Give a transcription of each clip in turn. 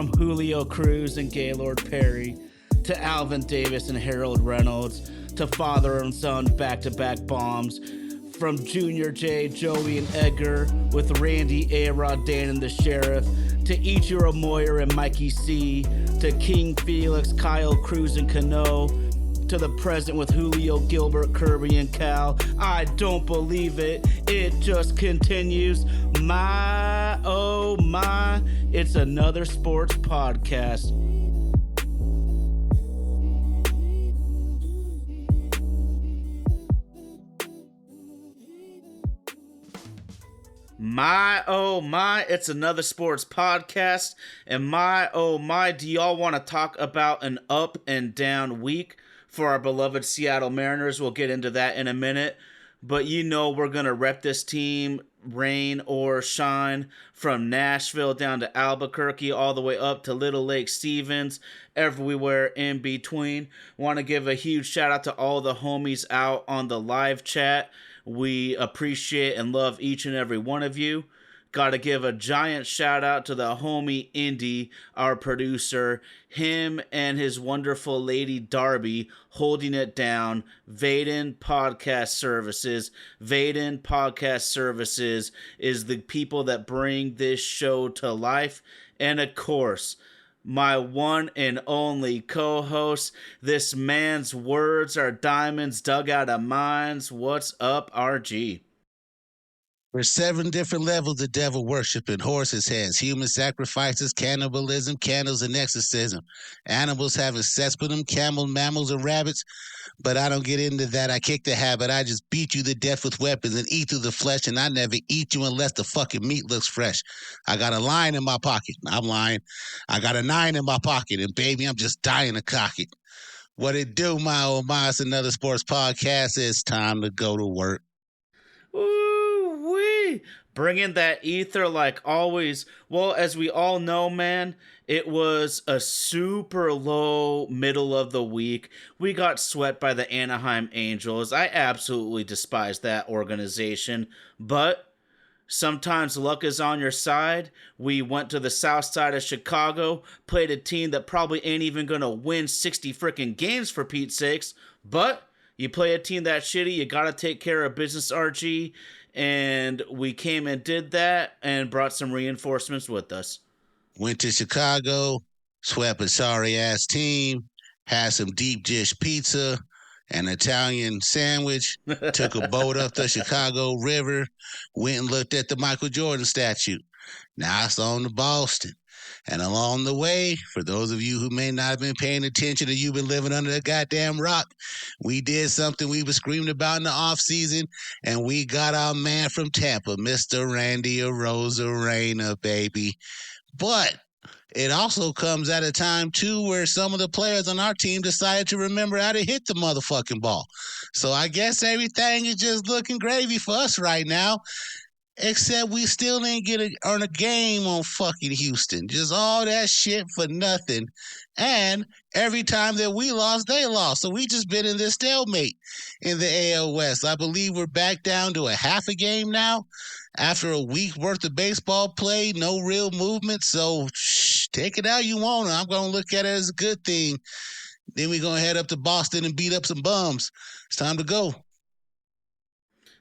from Julio Cruz and Gaylord Perry to Alvin Davis and Harold Reynolds to father and son back-to-back bombs, from Junior J, Joey, and Edgar with Randy, A-Rod, Dan, and the Sheriff, to Ichiro Moyer and Mikey C, to King Felix, Kyle Cruz, and Cano, to the present with Julio, Gilbert, Kirby, and Cal. I don't believe it. It just continues. My, oh my, it's another sports podcast. My, oh my, it's another sports podcast. And my, oh my, do y'all want to talk about an up and down week for our beloved Seattle Mariners? We'll get into that in a minute. But you know we're going to rep this team, rain or shine, from Nashville down to Albuquerque, all the way up to Little Lake Stevens, everywhere in between. Want to give a huge shout out to all the homies out on the live chat. We appreciate and love each and every one of you. Got to give a giant shout out to the homie Indy, our producer. Him and his wonderful lady Darby holding it down. Vaden Podcast Services. Vaden Podcast Services is the people that bring this show to life. And of course, my one and only co-host. This man's words are diamonds dug out of mines. What's up, RG? There's 7 different levels of devil worship in horses' heads: human sacrifices, cannibalism, candles, and exorcism. Animals having sex with them, camels, mammals, and rabbits. But I don't get into that. I kick the habit. I just beat you to death with weapons and eat through the flesh, and I never eat you unless the fucking meat looks fresh. I got a line in my pocket. I'm lying. I got a 9 in my pocket, and baby, I'm just dying to cock it. What it do, my oh my? It's another sports podcast. It's time to go to work. Ooh-wee. Bringing that ether like always. Well, as we all know, man, it was a super low middle of the week. We got swept by the Anaheim Angels. I absolutely despise that organization, but sometimes luck is on your side. We went to the south side of Chicago, played a team that probably ain't even going to win 60 freaking games for Pete's sakes, but you play a team that shitty, you got to take care of business, RG, and we came and did that and brought some reinforcements with us. Went to Chicago, swept a sorry-ass team, had some deep dish pizza, an Italian sandwich, took a boat up the Chicago River, went and looked at the Michael Jordan statue. Now it's on to Boston. And along the way, for those of you who may not have been paying attention or you've been living under a goddamn rock, we did something we were screaming about in the offseason, and we got our man from Tampa, Mr. Randy Arozarena, baby. But it also comes at a time, too, where some of the players on our team decided to remember how to hit the motherfucking ball. So I guess everything is just looking gravy for us right now. Except we still didn't get earn a game on fucking Houston. Just all that shit for nothing. And every time that we lost, they lost. So we just been in this stalemate in the AL West. I believe we're back down to a half a game now. After a week worth of baseball play, no real movement. So take it out you want. I'm going to look at it as a good thing. Then we're going to head up to Boston and beat up some bums. It's time to go.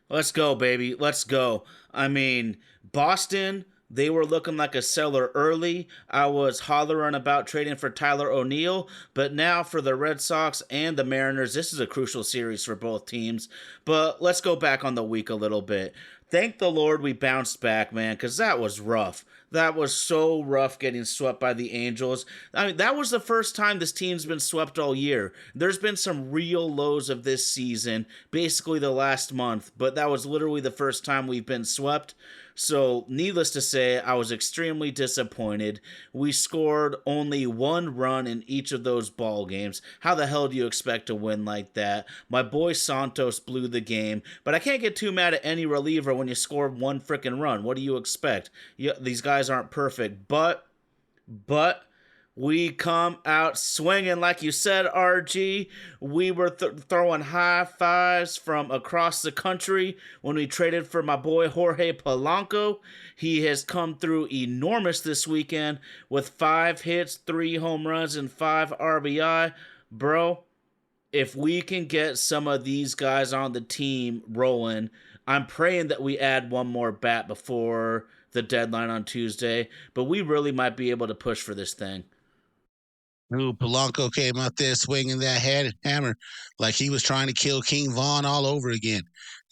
Let's go, baby. Let's go. I mean, Boston, they were looking like a seller early. I was hollering about trading for Tyler O'Neill, but now for the Red Sox and the Mariners, this is a crucial series for both teams. But let's go back on the week a little bit. Thank the Lord we bounced back, man, because that was rough. That was so rough getting swept by the Angels. I mean, that was the first time this team's been swept all year. There's been some real lows of this season, basically the last month, but that was literally the first time we've been swept. So, needless to say, I was extremely disappointed. We scored only 1 run in each of those ball games. How the hell do you expect to win like that? My boy Santos blew the game, but I can't get too mad at any reliever when you score 1 frickin' run. What do you expect? These guys aren't perfect, but We come out swinging, like you said, RG. We were throwing high fives from across the country when we traded for my boy Jorge Polanco. He has come through enormous this weekend with 5 hits, 3 home runs, and 5 RBI. Bro, if we can get some of these guys on the team rolling, I'm praying that we add one more bat before the deadline on Tuesday, but we really might be able to push for this thing. Ooh, Polanco came out there swinging that hammer like he was trying to kill King Vaughn all over again.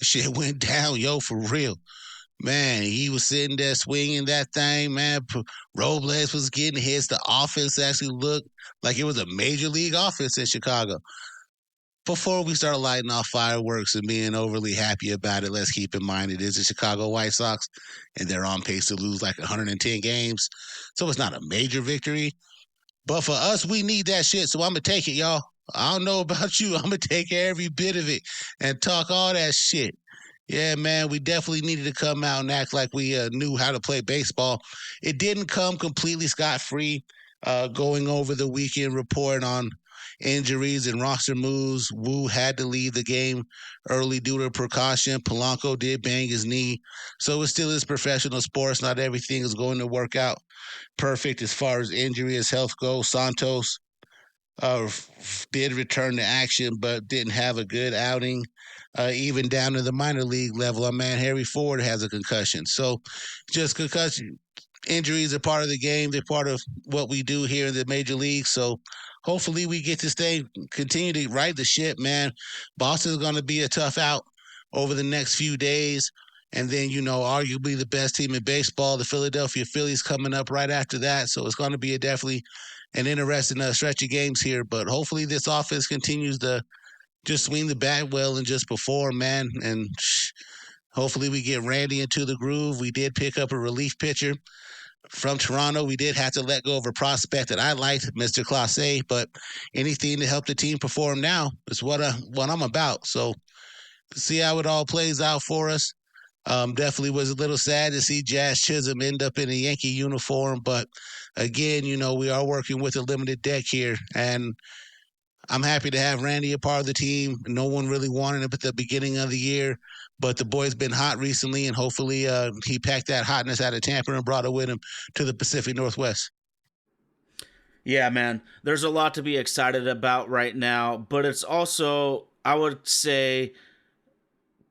Shit went down, yo, for real. Man, he was sitting there swinging that thing, man. Robles was getting hits. The offense actually looked like it was a major league offense in Chicago. Before we start lighting off fireworks and being overly happy about it, let's keep in mind it is the Chicago White Sox, and they're on pace to lose like 110 games. So it's not a major victory. But for us, we need that shit. So I'm going to take it, y'all. I don't know about you. I'm going to take every bit of it and talk all that shit. Yeah, man, we definitely needed to come out and act like we knew how to play baseball. It didn't come completely scot-free. Going over the weekend report on injuries and roster moves, Wu had to leave the game early due to precaution. Polanco did bang his knee. So it still is professional sports. Not everything is going to work out perfect as far as injury as health goes. Santos did return to action, but didn't have a good outing. Even down to the minor league level, our man Harry Ford has a concussion. So, just concussion injuries are part of the game. They're part of what we do here in the major leagues. So, hopefully, we get to continue to right the ship, man. Boston's going to be a tough out over the next few days. And then, arguably the best team in baseball, the Philadelphia Phillies, coming up right after that. So it's going to be definitely an interesting stretch of games here. But hopefully this offense continues to just swing the bat well and just perform, man. And hopefully we get Randy into the groove. We did pick up a relief pitcher from Toronto. We did have to let go of a prospect that I liked, Mr. Clase, but anything to help the team perform now is what I'm about. So see how it all plays out for us. Definitely was a little sad to see Jazz Chisholm end up in a Yankee uniform, but again, we are working with a limited deck here, and I'm happy to have Randy a part of the team. No one really wanted him at the beginning of the year, but the boy's been hot recently, and hopefully he packed that hotness out of Tampa and brought it with him to the Pacific Northwest. Yeah, man, there's a lot to be excited about right now, but it's also, I would say,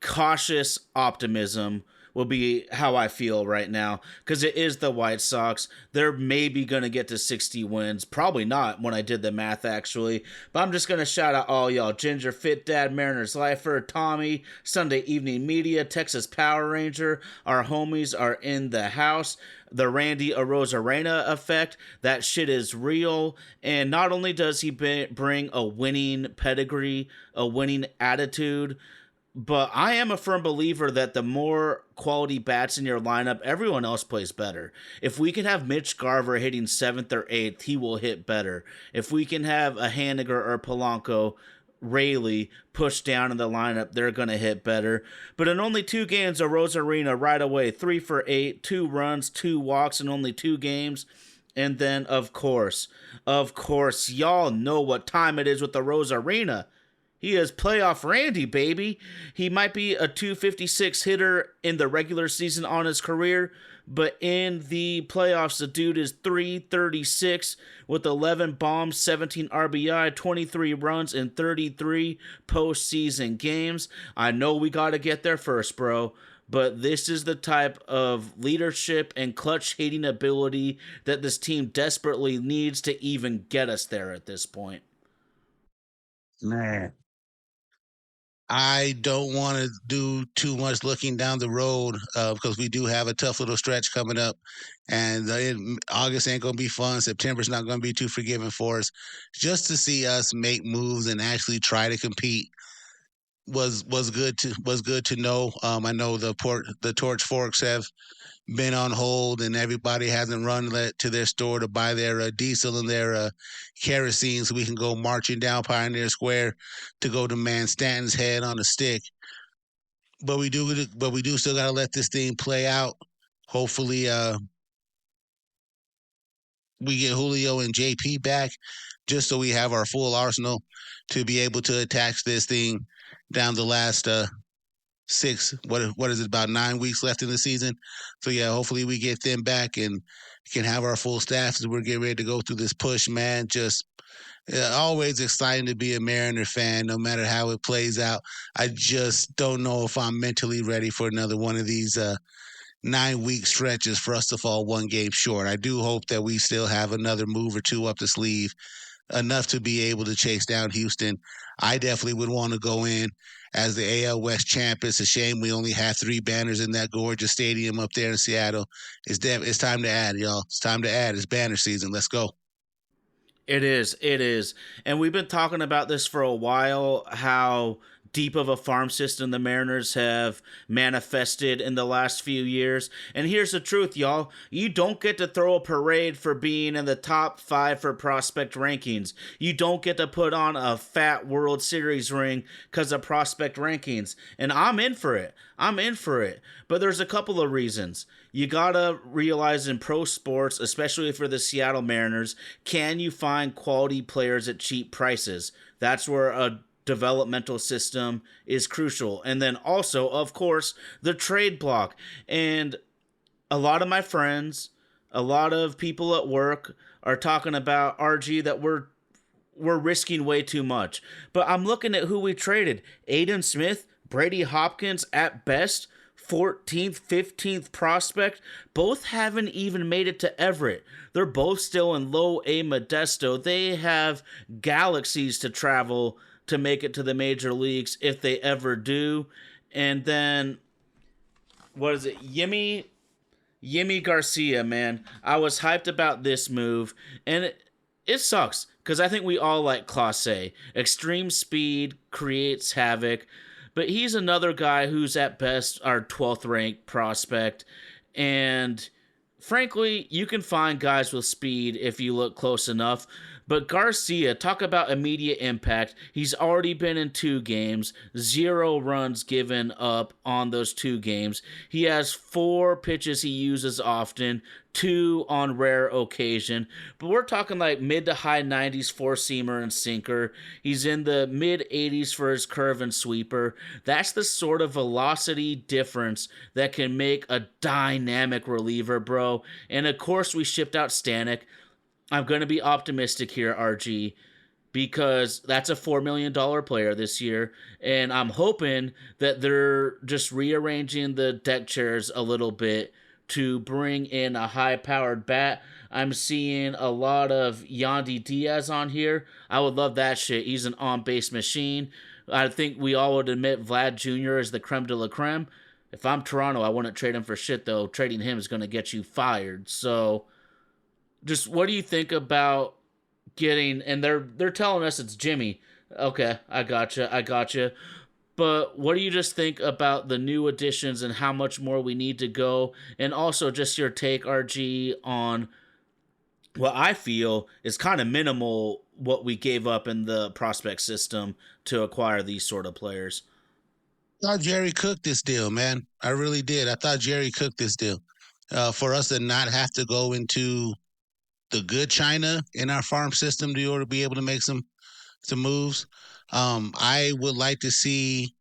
cautious optimism will be how I feel right now because it is the White Sox. They're maybe going to get to 60 wins. Probably not when I did the math, actually. But I'm just going to shout out all y'all. Ginger, Fit Dad, Mariners Lifer, Tommy, Sunday Evening Media, Texas Power Ranger. Our homies are in the house. The Randy Arozarena effect. That shit is real. And not only does he bring a winning pedigree, a winning attitude, but I am a firm believer that the more quality bats in your lineup, everyone else plays better. If we can have Mitch Garver hitting 7th or 8th, he will hit better. If we can have a Haniger or Polanco, Rayleigh pushed down in the lineup, they're going to hit better. But in only 2 games, Arozarena right away, 3 for 8, 2 runs, 2 walks in only 2 games. And then, of course, y'all know what time it is with Arozarena. He is playoff Randy, baby. He might be a 256 hitter in the regular season on his career, but in the playoffs, the dude is 336 with 11 bombs, 17 RBI, 23 runs in 33 postseason games. I know we got to get there first, bro, but this is the type of leadership and clutch hitting ability that this team desperately needs to even get us there at this point. Man, I don't want to do too much looking down the road because we do have a tough little stretch coming up, and August ain't gonna be fun. September's not gonna be too forgiving for us. Just to see us make moves and actually try to compete was good to know. I know the Torch Forks have been on hold and everybody hasn't run to their store to buy their diesel and their kerosene so we can go marching down Pioneer Square to go to Man Stanton's head on a stick. But we do still got to let this thing play out. Hopefully we get Julio and JP back, just so we have our full arsenal to be able to attack this thing down the last six. What is it? About 9 weeks left in the season. So yeah, hopefully we get them back and can have our full staff as we're getting ready to go through this push. Man, just always exciting to be a Mariner fan, no matter how it plays out. I just don't know if I'm mentally ready for another one of these 9 week stretches for us to fall one game short. I do hope that we still have another move or two up the sleeve, enough to be able to chase down Houston. I definitely would want to go in as the AL West champ. It's a shame we only have 3 banners in that gorgeous stadium up there in Seattle. It's time to add, y'all. It's time to add. It's banner season. Let's go. It is. It is. And we've been talking about this for a while, how deep of a farm system the Mariners have manifested in the last few years. And here's the truth, y'all. You don't get to throw a parade for being in the top 5 for prospect rankings. You don't get to put on a fat World Series ring because of prospect rankings. And I'm in for it. I'm in for it. But there's a couple of reasons. You gotta realize in pro sports, especially for the Seattle Mariners, can you find quality players at cheap prices? That's where a developmental system is crucial. And then also, of course, the trade block. And a lot of my friends, a lot of people at work are talking about RG that we're risking way too much. But I'm looking at who we traded. Aiden Smith, Brady Hopkins at best, 14th, 15th prospect. Both haven't even made it to Everett. They're both still in low A Modesto. They have galaxies to travel to make it to the major leagues if they ever do. And then, what is it? Yimi Garcia, man. I was hyped about this move, and it sucks because I think we all like Clase. Extreme speed creates havoc, but he's another guy who's at best our 12th ranked prospect. And frankly, you can find guys with speed if you look close enough. But Garcia, talk about immediate impact. He's already been in 2 games, 0 runs given up on those 2 games. He has 4 pitches he uses often, 2 on rare occasion. But we're talking like mid to high 90s four-seamer and sinker. He's in the mid 80s for his curve and sweeper. That's the sort of velocity difference that can make a dynamic reliever, bro. And of course, we shipped out Stanek. I'm going to be optimistic here, RG, because that's a $4 million player this year, and I'm hoping that they're just rearranging the deck chairs a little bit to bring in a high-powered bat. I'm seeing a lot of Yandy Diaz on here. I would love that shit. He's an on-base machine. I think we all would admit Vlad Jr. is the creme de la creme. If I'm Toronto, I wouldn't trade him for shit, though. Trading him is going to get you fired, so just what do you think about getting, and they're telling us it's Jimmy. Okay, I gotcha. But what do you just think about the new additions and how much more we need to go? And also just your take, RG, on what I feel is kind of minimal what we gave up in the prospect system to acquire these sort of players. I thought Jerry cooked this deal, man. I really did. I thought Jerry cooked this deal. For us to not have to go into the good China in our farm system to order to be able to make some moves. I would like to see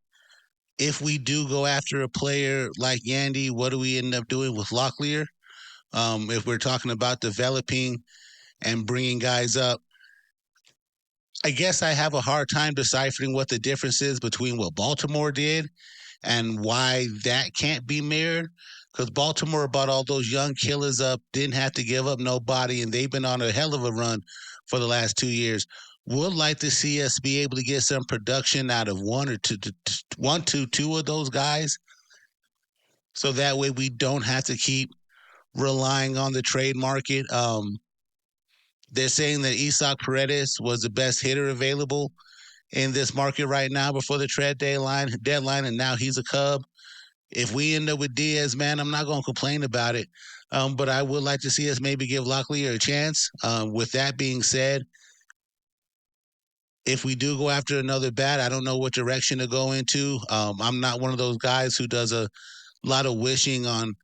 if we do go after a player like Yandy, what do we end up doing with Locklear? If we're talking about developing and bringing guys up, I guess I have a hard time deciphering what the difference is between what Baltimore did and why that can't be mirrored. Because Baltimore brought all those young killers up, didn't have to give up nobody, and they've been on a hell of a run for the last 2 years. Would like to see us be able to get some production out of one to two of those guys, so that way we don't have to keep relying on the trade market. They're saying that Isaac Paredes was the best hitter available in this market right now before the trade deadline, and now he's a Cub. If we end up with Diaz, man, I'm not going to complain about it. But I would like to see us maybe give Locklear a chance. With that being said, if we do go after another bat, I don't know what direction to go into. I'm not one of those guys who does a lot of wishing on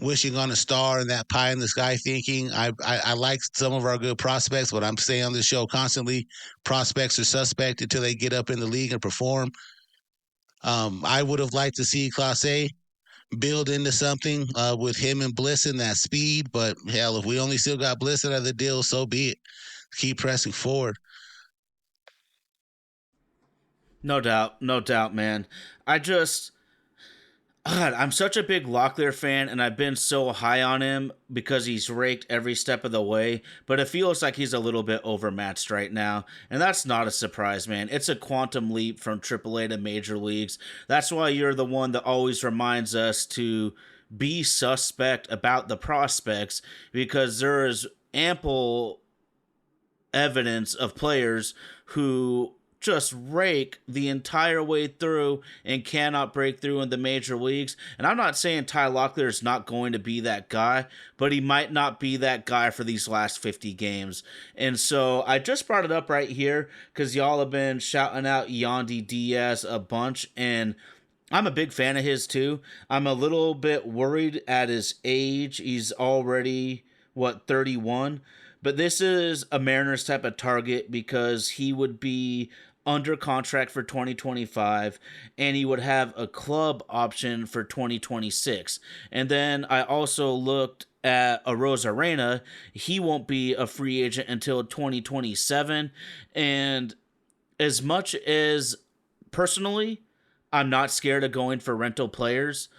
wishing on a star and that pie in the sky thinking. I like some of our good prospects, but I'm saying on the show constantly, prospects are suspect until they get up in the league and perform. I would have liked to see Clase build into something with him and Bliss in that speed, but hell, if we only still got Bliss out of the deal, so be it. Keep pressing forward. No doubt, man. God, I'm such a big Locklear fan, and I've been so high on him because he's raked every step of the way, but it feels like he's a little bit overmatched right now, and that's not a surprise, man. It's a quantum leap from AAA to major leagues. That's why you're the one that always reminds us to be suspect about the prospects, because there is ample evidence of players who just rake the entire way through and cannot break through in the major leagues. And I'm not saying Ty Locklear is not going to be that guy, but he might not be that guy for these last 50 games. And so I just brought it up right here because y'all have been shouting out Yandy Diaz a bunch, and I'm a big fan of his too. I'm a little bit worried at his age. He's already, 31? But this is a Mariners type of target because he would be under contract for 2025 and he would have a club option for 2026. And then I also looked at Arozarena. He won't be a free agent until 2027. And as much as personally, I'm not scared of going for rental players,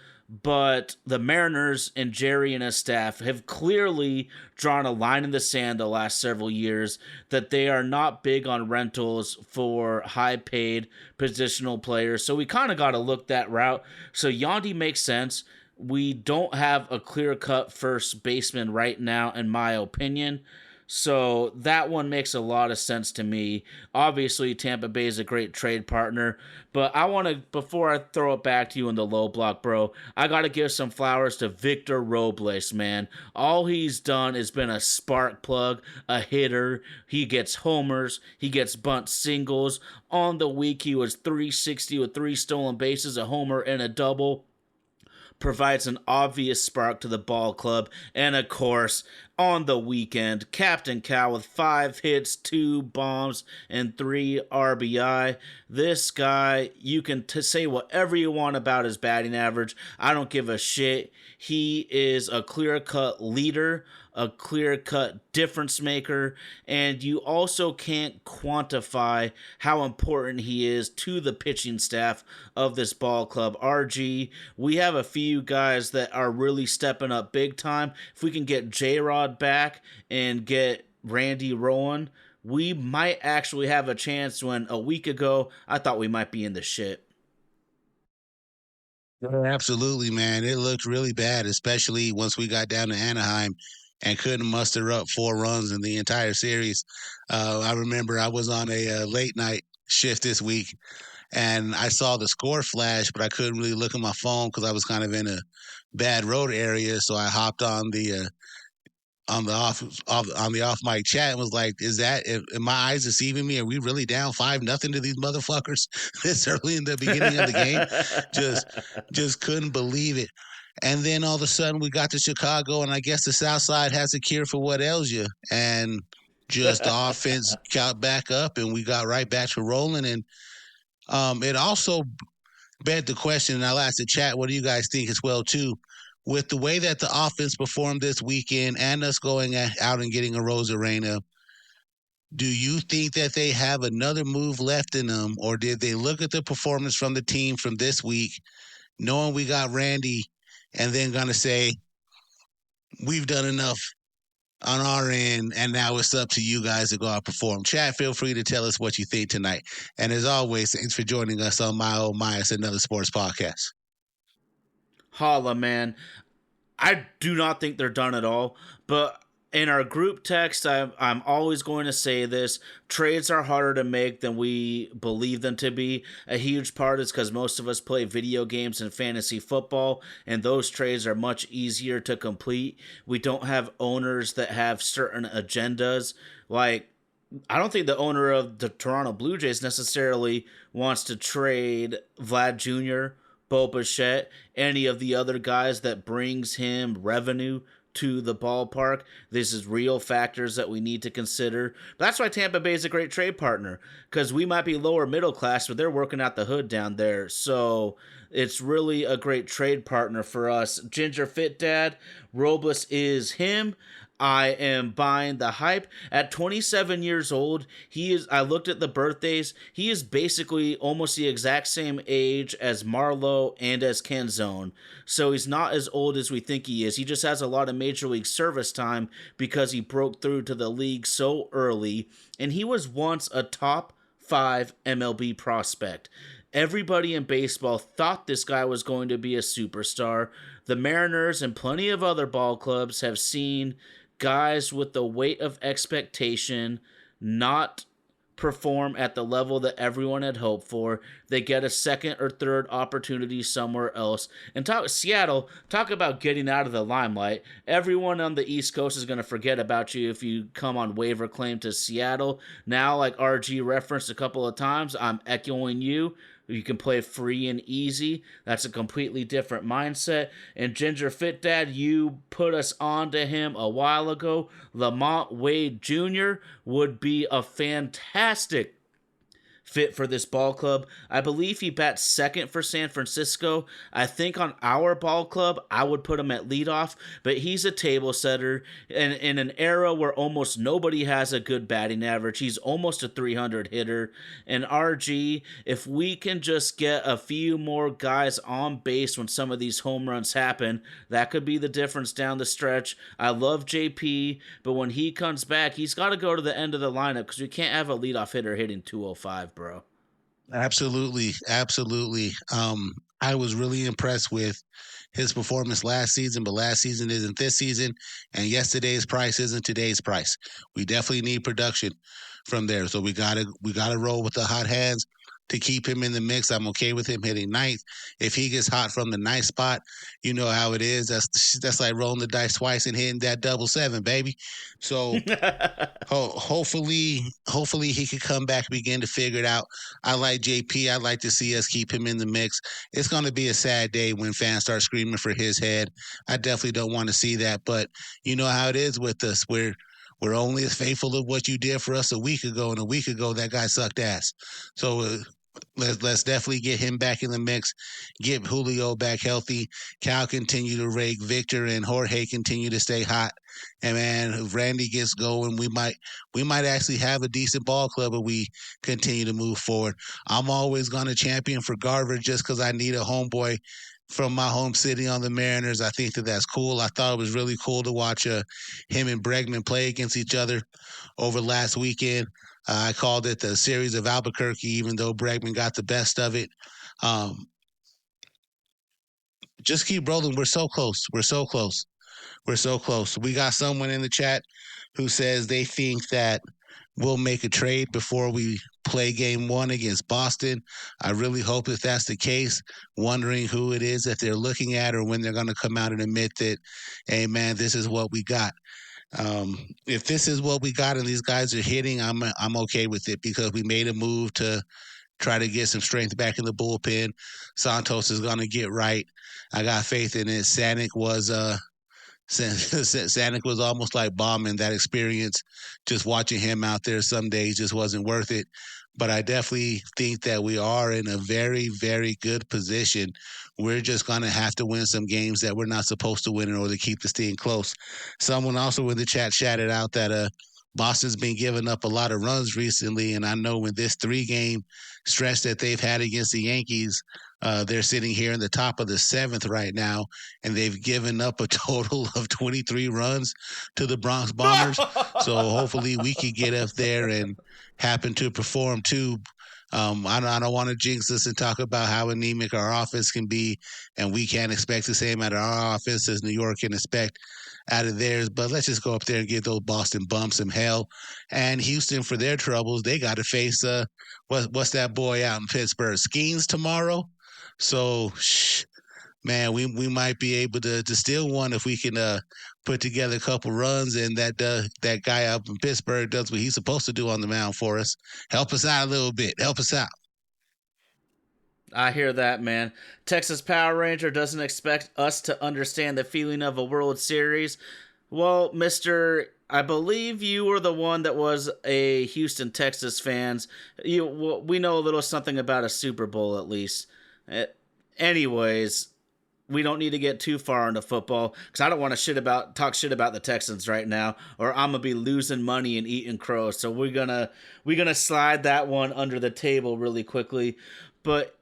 but the Mariners and Jerry and his staff have clearly drawn a line in the sand the last several years that they are not big on rentals for high paid positional players. So we kind of got to look that route. So Yandy makes sense. We don't have a clear cut first baseman right now, in my opinion. So that one makes a lot of sense to me. Obviously, Tampa Bay is a great trade partner, but I want to, before I throw it back to you in the low block, bro, I got to give some flowers to Victor Robles, man. All he's done is been a spark plug, a hitter. He gets homers, he gets bunt singles. On the week, he was 360 with 3 stolen bases, a homer, and a double. Provides an obvious spark to the ball club. And of course, on the weekend, Captain Cal with 5 hits, 2 bombs, and 3 RBI. This guy, you can say whatever you want about his batting average. I don't give a shit. He is a clear-cut leader, a clear-cut difference maker, and you also can't quantify how important he is to the pitching staff of this ball club. RG, we have a few guys that are really stepping up big time. If we can get J-Rod back and get Randy Rowan, we might actually have a chance when a week ago I thought we might be in the shit. Yeah, absolutely, man. It looked really bad, especially once we got down to Anaheim and couldn't muster up 4 runs in the entire series. I remember I was on a late night shift this week and I saw the score flash, but I couldn't really look at my phone because I was kind of in a bad road area. So I hopped on the off mic chat and was like, "Is that? Am my eyes deceiving me? Are we really down 5-0 to these motherfuckers this early in the beginning of the game?" Just couldn't believe it. And then all of a sudden we got to Chicago, and I guess the South Side has a cure for what ails you, and just the offense got back up, and we got right back to rolling. And it also begged the question, and I'll ask the chat, what do you guys think as well too? With the way that the offense performed this weekend and us going out and getting Arozarena, do you think that they have another move left in them, or did they look at the performance from the team from this week, knowing we got Randy, and then going to say, we've done enough on our end, and now it's up to you guys to go out and perform? Chat, feel free to tell us what you think tonight. And as always, thanks for joining us on My Oh My, it's another sports podcast. Holla, man. I do not think they're done at all, but in our group text, I'm always going to say this. Trades are harder to make than we believe them to be. A huge part is because most of us play video games and fantasy football, and those trades are much easier to complete. We don't have owners that have certain agendas. Like, I don't think the owner of the Toronto Blue Jays necessarily wants to trade Vlad Jr., Bo Bichette, any of the other guys that brings him revenue to the ballpark. This is real factors that we need to consider. But that's why Tampa Bay is a great trade partner, because we might be lower middle class, but they're working out the hood down there. So it's really a great trade partner for us. Ginger Fit Dad, Robles is him. I am buying the hype. At 27 years old, he is. I looked at the birthdays. He is basically almost the exact same age as Marlowe and as Canzone. So he's not as old as we think he is. He just has a lot of major league service time because he broke through to the league so early, and he was once a top 5 MLB prospect. Everybody in baseball thought this guy was going to be a superstar. The Mariners and plenty of other ball clubs have seen guys with the weight of expectation not perform at the level that everyone had hoped for. They get a second or third opportunity somewhere else. And Seattle, talk about getting out of the limelight. Everyone on the East Coast is going to forget about you if you come on waiver claim to Seattle. Now, like RG referenced a couple of times, I'm echoing you. You can play free and easy. That's a completely different mindset. And Ginger Fit Dad, you put us on to him a while ago. Lamont Wade Jr. would be a fantastic fit for this ball club. I believe he bats second for San Francisco. I think on our ball club, I would put him at leadoff, but he's a table setter. And in an era where almost nobody has a good batting average, he's almost a 300 hitter. And RG, if we can just get a few more guys on base when some of these home runs happen, that could be the difference down the stretch. I love JP, but when he comes back, he's got to go to the end of the lineup because we can't have a leadoff hitter hitting 205, bro. Absolutely, absolutely. I was really impressed with his performance last season, but last season isn't this season, and yesterday's price isn't today's price. We definitely need production from there, so we gotta roll with the hot hands to keep him in the mix. I'm okay with him hitting ninth. If he gets hot from the ninth spot, you know how it is. That's like rolling the dice twice and hitting that 7-7, baby. So hopefully he can come back and begin to figure it out. I like JP. I'd like to see us keep him in the mix. It's going to be a sad day when fans start screaming for his head. I definitely don't want to see that, but you know how it is with us. We're only as faithful of what you did for us a week ago, and a week ago that guy sucked ass. So let's definitely get him back in the mix, get Julio back healthy, Cal continue to rake, Victor and Jorge continue to stay hot. And man, if Randy gets going, we might actually have a decent ball club if we continue to move forward. I'm always going to champion for Garver just because I need a homeboy from my home city on the Mariners. I think that's cool. I thought it was really cool to watch him and Bregman play against each other over last weekend. I called it the series of Albuquerque, even though Bregman got the best of it. Just keep rolling. We're so close. We're so close. We're so close. We got someone in the chat who says they think that we'll make a trade before we play game 1 against Boston. I really hope that that's the case. Wondering who it is that they're looking at or when they're going to come out and admit that, hey, man, this is what we got. If this is what we got and these guys are hitting, I'm okay with it because we made a move to try to get some strength back in the bullpen. Santos is going to get right. I got faith in it. Sanik was almost like bombing. That experience. Just watching him out there some days just wasn't worth it. But I definitely think that we are in a very, very good position. We're just going to have to win some games that we're not supposed to win in order to keep this thing close. Someone also in the chat shouted out that Boston's been giving up a lot of runs recently, and I know in this 3-game stretch that they've had against the Yankees, they're sitting here in the top of the 7th right now, and they've given up a total of 23 runs to the Bronx Bombers. So hopefully we can get up there and happen to perform too. I don't want to jinx us and talk about how anemic our offense can be, and we can't expect the same out of our offense as New York can expect out of theirs. But let's just go up there and give those Boston bums some hell. And Houston, for their troubles, they got to face what's that boy out in Pittsburgh? Skeens tomorrow. So, man, we might be able to steal one if we can put together a couple runs and that guy up in Pittsburgh does what he's supposed to do on the mound for us. Help us out a little bit. Help us out. I hear that, man. Texas Power Ranger doesn't expect us to understand the feeling of a World Series. Well, Mister, I believe you were the one that was a Houston Texas fans. We know a little something about a Super Bowl at least. Uh, Anyways, we don't need to get too far into football because I don't want to talk shit about the Texans right now, or I'm gonna be losing money and eating crow. So we're gonna slide that one under the table really quickly. But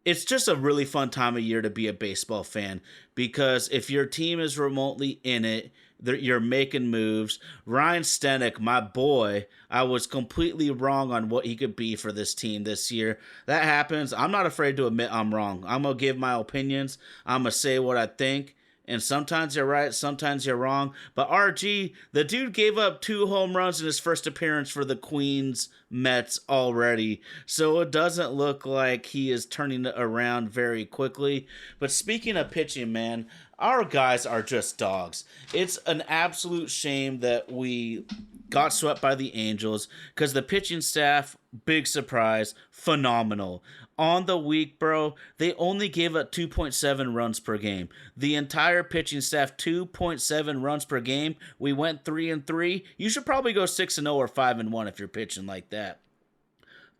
it's just a really fun time of year to be a baseball fan because if your team is remotely in it, you're making moves. Ryan Stenek, my boy, I was completely wrong on what he could be for this team this year. That happens. I'm not afraid to admit I'm wrong. I'm going to give my opinions. I'm going to say what I think. And sometimes you're right, sometimes you're wrong. But RG, the dude gave up 2 home runs in his first appearance for the Queens Mets already. So it doesn't look like he is turning it around very quickly. But speaking of pitching, man, our guys are just dogs. It's an absolute shame that we got swept by the Angels because the pitching staff, big surprise, phenomenal. On the week, bro, they only gave up 2.7 runs per game. The entire pitching staff, 2.7 runs per game. We went 3-3. You should probably go 6-0 or 5-1 if you're pitching like that.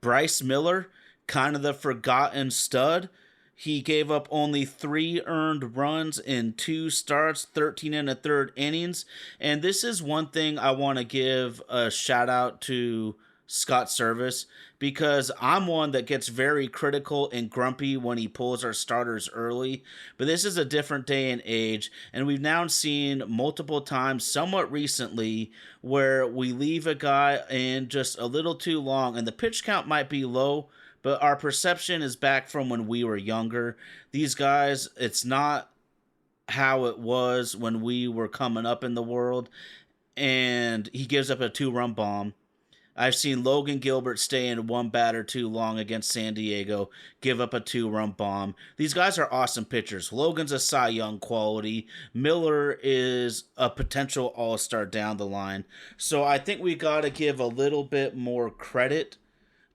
Bryce Miller, kind of the forgotten stud. He gave up only 3 earned runs in 2 starts, 13 and a third innings. And this is one thing I want to give a shout out to Scott Service because I'm one that gets very critical and grumpy when he pulls our starters early. But this is a different day and age, and we've now seen multiple times, somewhat recently, where we leave a guy in just a little too long, and the pitch count might be low, but our perception is back from when we were younger. These guys, it's not how it was when we were coming up in the world, and he gives up a 2-run bomb. I've seen Logan Gilbert stay in one batter too long against San Diego, give up a 2-run bomb. These guys are awesome pitchers. Logan's a Cy Young quality. Miller is a potential all-star down the line. So I think we got to give a little bit more credit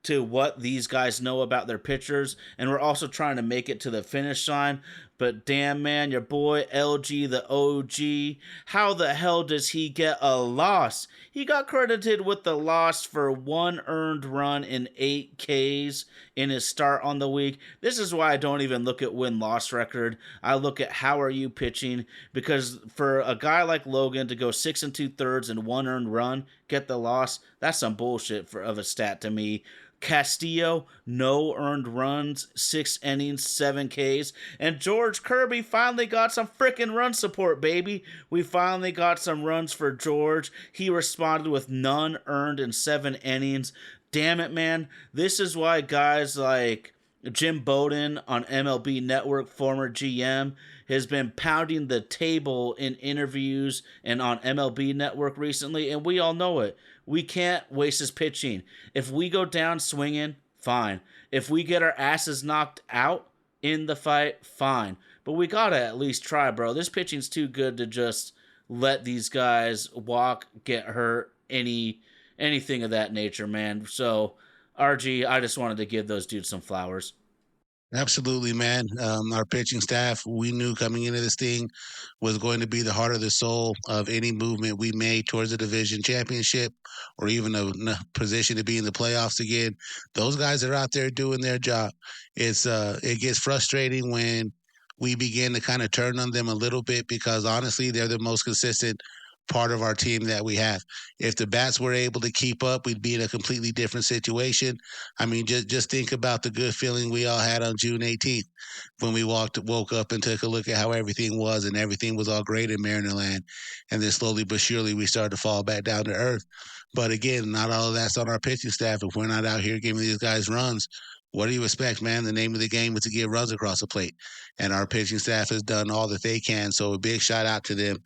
to what these guys know about their pitchers, and we're also trying to make it to the finish line. But damn, man, your boy LG the OG, how the hell does he get a loss? He got credited with the loss for 1 earned run in 8 Ks in his start on the week. This is why I don't even look at win-loss record. I look at how are you pitching, because for a guy like Logan to go 6 2/3 and 1 earned run, get the loss, that's some bullshit of a stat to me. Castillo, no earned runs, 6 innings, 7 Ks. And George Kirby finally got some freaking run support, baby. We finally got some runs for George. He responded with none earned in 7 innings. Damn it, man. This is why guys like Jim Bowden on MLB Network, former GM, has been pounding the table in interviews and on MLB Network recently, and we all know it. We can't waste his pitching. If we go down swinging, fine. If we get our asses knocked out in the fight, fine. But we gotta at least try, bro. This pitching's too good to just let these guys walk, get hurt, anything of that nature, man. So, RG, I just wanted to give those dudes some flowers. Absolutely, man. Our pitching staff, we knew coming into this thing was going to be the heart of the soul of any movement we made towards the division championship or even a position to be in the playoffs again. Those guys are out there doing their job. It gets frustrating when we begin to kind of turn on them a little bit because honestly, they're the most consistent part of our team that we have. If the bats were able to keep up, we'd be in a completely different situation. I mean, just think about the good feeling we all had on June 18th when we woke up and took a look at how everything was, and everything was all great in Maryland. And then slowly but surely we started to fall back down to earth. But again, not all of that's on our pitching staff. If we're not out here giving these guys runs, what do you expect, man? The name of the game is to get runs across the plate, and our pitching staff has done all that they can. So a big shout out to them.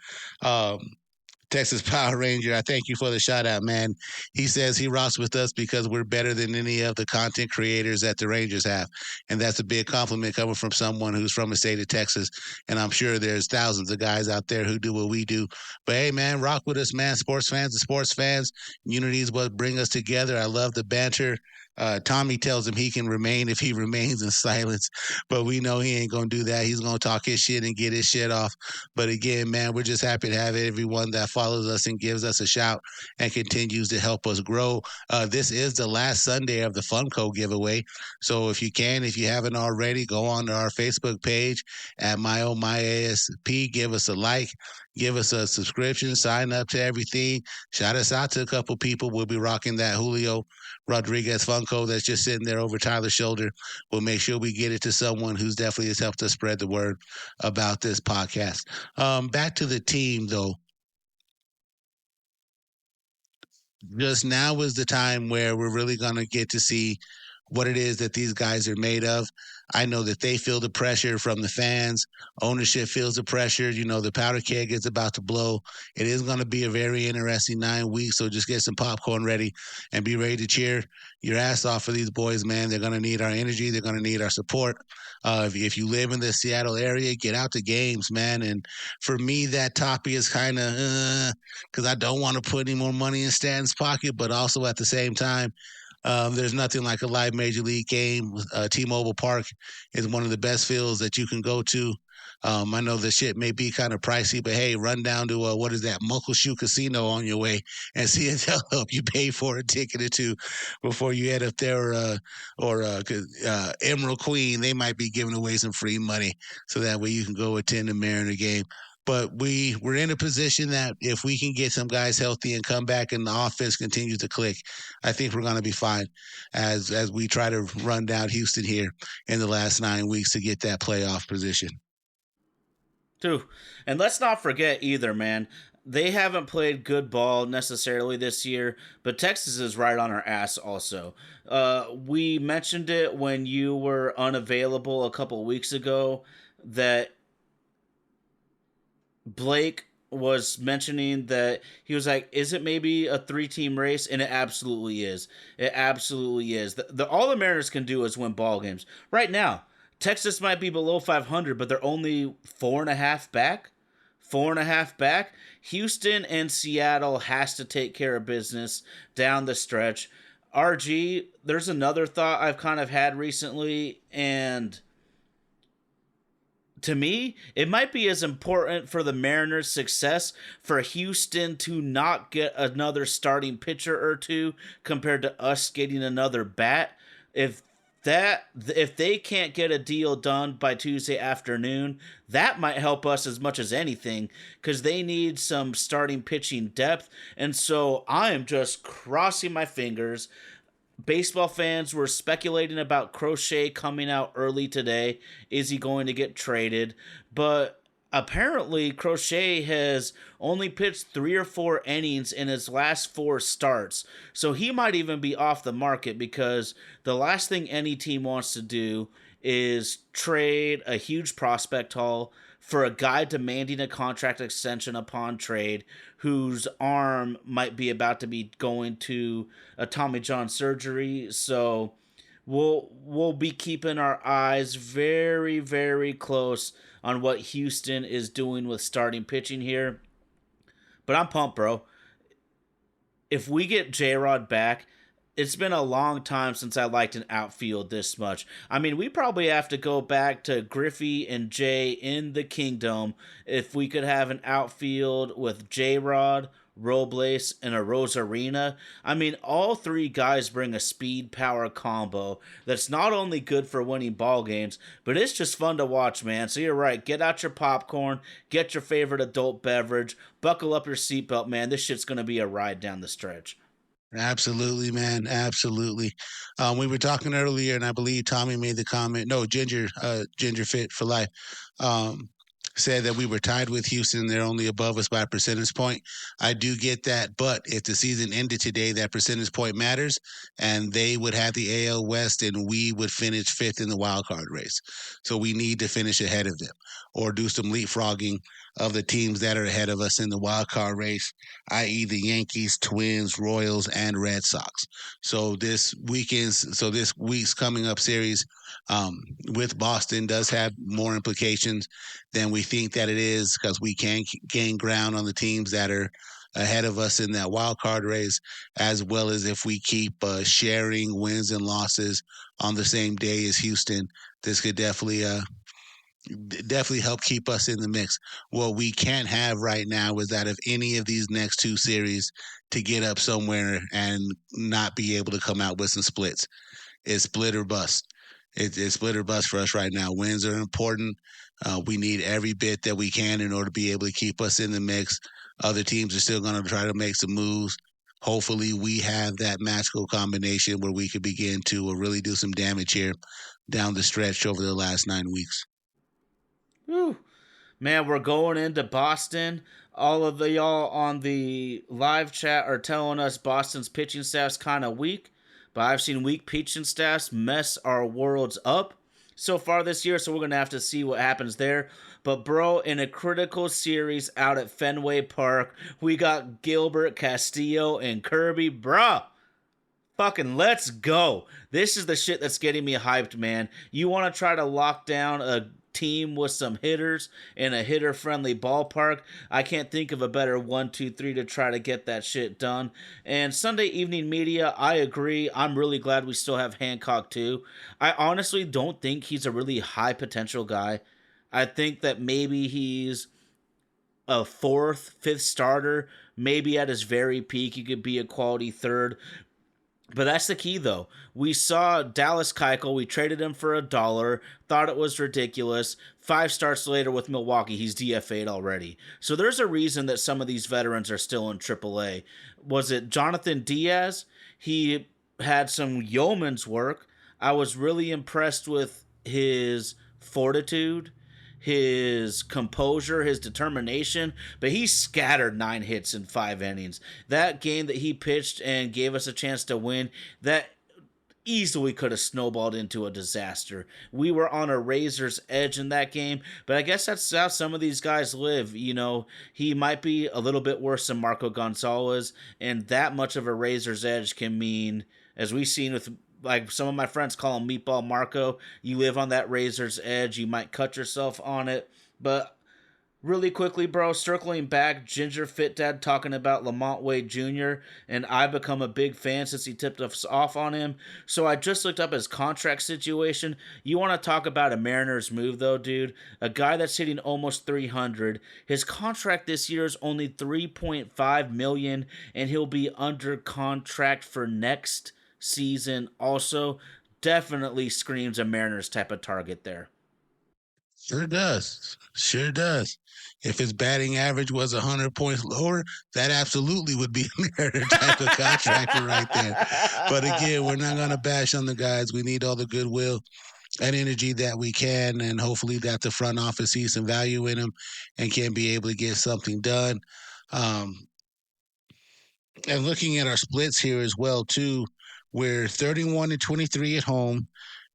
Texas Power Ranger, I thank you for the shout out, man. He says he rocks with us because we're better than any of the content creators that the Rangers have. And that's a big compliment coming from someone who's from the state of Texas. And I'm sure there's thousands of guys out there who do what we do. But hey, man, rock with us, man. Sports fans and sports fans. Unity is what bring us together. I love the banter. Tommy tells him he can remain if he remains in silence, but we know he ain't gonna do that. He's gonna talk his shit and get his shit off. But again, man, we're just happy to have everyone that follows us and gives us a shout and continues to help us grow. This is the last Sunday of the Funko giveaway, so if you haven't already, go on to our Facebook page at My Oh My ASP. Give us a like, give us a subscription, sign up to everything. Shout us out to a couple people. We'll be rocking that Julio Rodriguez Funko that's just sitting there over Tyler's shoulder. We'll make sure we get it to someone who's definitely has helped us spread the word about this podcast. Back to the team, though. Just now is the time where we're really going to get to see what it is that these guys are made of. I know that they feel the pressure from the fans. Ownership feels the pressure. You know, the powder keg is about to blow. It is going to be a very interesting 9 weeks. So just get some popcorn ready and be ready to cheer your ass off for these boys, man. They're going to need our energy. They're going to need our support. If you live in the Seattle area, get out to games, man. And for me, that toppy is kind of because I don't want to put any more money in Stanton's pocket, but also at the same time, there's nothing like a live major league game. T-Mobile Park is one of the best fields that you can go to. I know the shit may be kind of pricey, but hey, run down to what is that Muckleshoot Casino on your way and see if they'll help you pay for a ticket or two before you head up there. Or Emerald Queen, they might be giving away some free money so that way you can go attend a Mariner game. But we're in a position that if we can get some guys healthy and come back and the offense continues to click, I think we're going to be fine as we try to run down Houston here in the last 9 weeks to get that playoff position. Too. And let's not forget either, man. They haven't played good ball necessarily this year, but Texas is right on our ass also. We mentioned it when you were unavailable a couple weeks ago that Blake was mentioning that he was like, is it maybe a 3-team race? And it absolutely is. It absolutely is. All the Mariners can do is win ball games. Right now, Texas might be below 500, but they're only 4.5 back. 4.5 back. Houston and Seattle has to take care of business down the stretch. RG, there's another thought I've kind of had recently, and to me, it might be as important for the Mariners' success for Houston to not get another starting pitcher or two compared to us getting another bat. If they can't get a deal done by Tuesday afternoon, that might help us as much as anything because they need some starting pitching depth. And so I am just crossing my fingers. Baseball fans were speculating about Crochet coming out early today. Is he going to get traded? But apparently Crochet has only pitched 3 or 4 innings in his last 4 starts. So he might even be off the market because the last thing any team wants to do is trade a huge prospect haul for a guy demanding a contract extension upon trade whose arm might be about to be going to a Tommy John surgery. So we'll be keeping our eyes very, very close on what Houston is doing with starting pitching here. But I'm pumped, bro. If we get J-Rod back, it's been a long time since I liked an outfield this much. I mean, we probably have to go back to Griffey and Jay in the Kingdom if we could have an outfield with J-Rod, Robles, and a Rosarina. I mean, all 3 guys bring a speed power combo that's not only good for winning ball games, but it's just fun to watch, man. So you're right. Get out your popcorn, get your favorite adult beverage, buckle up your seatbelt, man. This shit's going to be a ride down the stretch. Absolutely, man. Absolutely. We were talking earlier, and I believe Tommy made the comment. No, Ginger Fit for Life. Said that we were tied with Houston. They're only above us by a percentage point. I do get that, but if the season ended today, that percentage point matters, and they would have the AL West, and we would finish 5th in the wild card race. So we need to finish ahead of them, or do some leapfrogging of the teams that are ahead of us in the wild card race, i.e., the Yankees, Twins, Royals, and Red Sox. So this week's coming up series with Boston does have more implications than we think that it is because we can gain ground on the teams that are ahead of us in that wild card race, as well as if we keep sharing wins and losses on the same day as Houston. This could definitely help keep us in the mix. What we can't have right now is that if any of these next two series to get up somewhere and not be able to come out with some splits. It's split or bust. It's split or bust for us right now. Wins are important. We need every bit that we can in order to be able to keep us in the mix. Other teams are still going to try to make some moves. Hopefully, we have that magical combination where we could begin to really do some damage here down the stretch over the last 9 weeks. Whew. Man, we're going into Boston. All of the y'all on the live chat are telling us Boston's pitching staff's kind of weak, but I've seen weak pitching staffs mess our worlds up so far this year, so we're going to have to see what happens there. But, bro, in a critical series out at Fenway Park, we got Gilbert, Castillo, and Kirby. Bruh, fucking let's go. This is the shit that's getting me hyped, man. You want to try to lock down a team with some hitters in a hitter-friendly ballpark. I can't think of a better 1, 2, 3 to try to get that shit done. And Sunday Evening Media, I agree. I'm really glad we still have Hancock too. I honestly don't think he's a really high potential guy. I think that maybe he's a fourth, fifth starter. Maybe at his very peak, he could be a quality third. But that's the key, though. We saw Dallas Keuchel. We traded him for $1. Thought it was ridiculous. 5 starts later with Milwaukee, he's DFA'd already. So there's a reason that some of these veterans are still in AAA. Was it Jonathan Diaz? He had some yeoman's work. I was really impressed with his fortitude, his composure, his determination, but he scattered 9 hits in 5 innings. That game that he pitched and gave us a chance to win, that easily could have snowballed into a disaster. We were on a razor's edge in that game, but I guess that's how some of these guys live. You know, he might be a little bit worse than Marco Gonzalez, and that much of a razor's edge can mean, as we've seen with, like, some of my friends call him Meatball Marco, you live on that razor's edge, you might cut yourself on it. But really quickly, bro, circling back, Ginger Fit Dad talking about Lamont Wade Jr., and I've become a big fan since he tipped us off on him. So I just looked up his contract situation. You want to talk about a Mariners move, though, dude? A guy that's hitting almost 300. His contract this year is only $3.5 million, and he'll be under contract for next season. Also, definitely screams a Mariners type of target there. Sure does. Sure does. If his batting average was 100 points lower, that absolutely would be a Mariner type of contract right there. But again, we're not going to bash on the guys. We need all the goodwill and energy that we can, and hopefully that the front office sees some value in him and can be able to get something done. And looking at our splits here as well, too, we're 31 and 23 at home,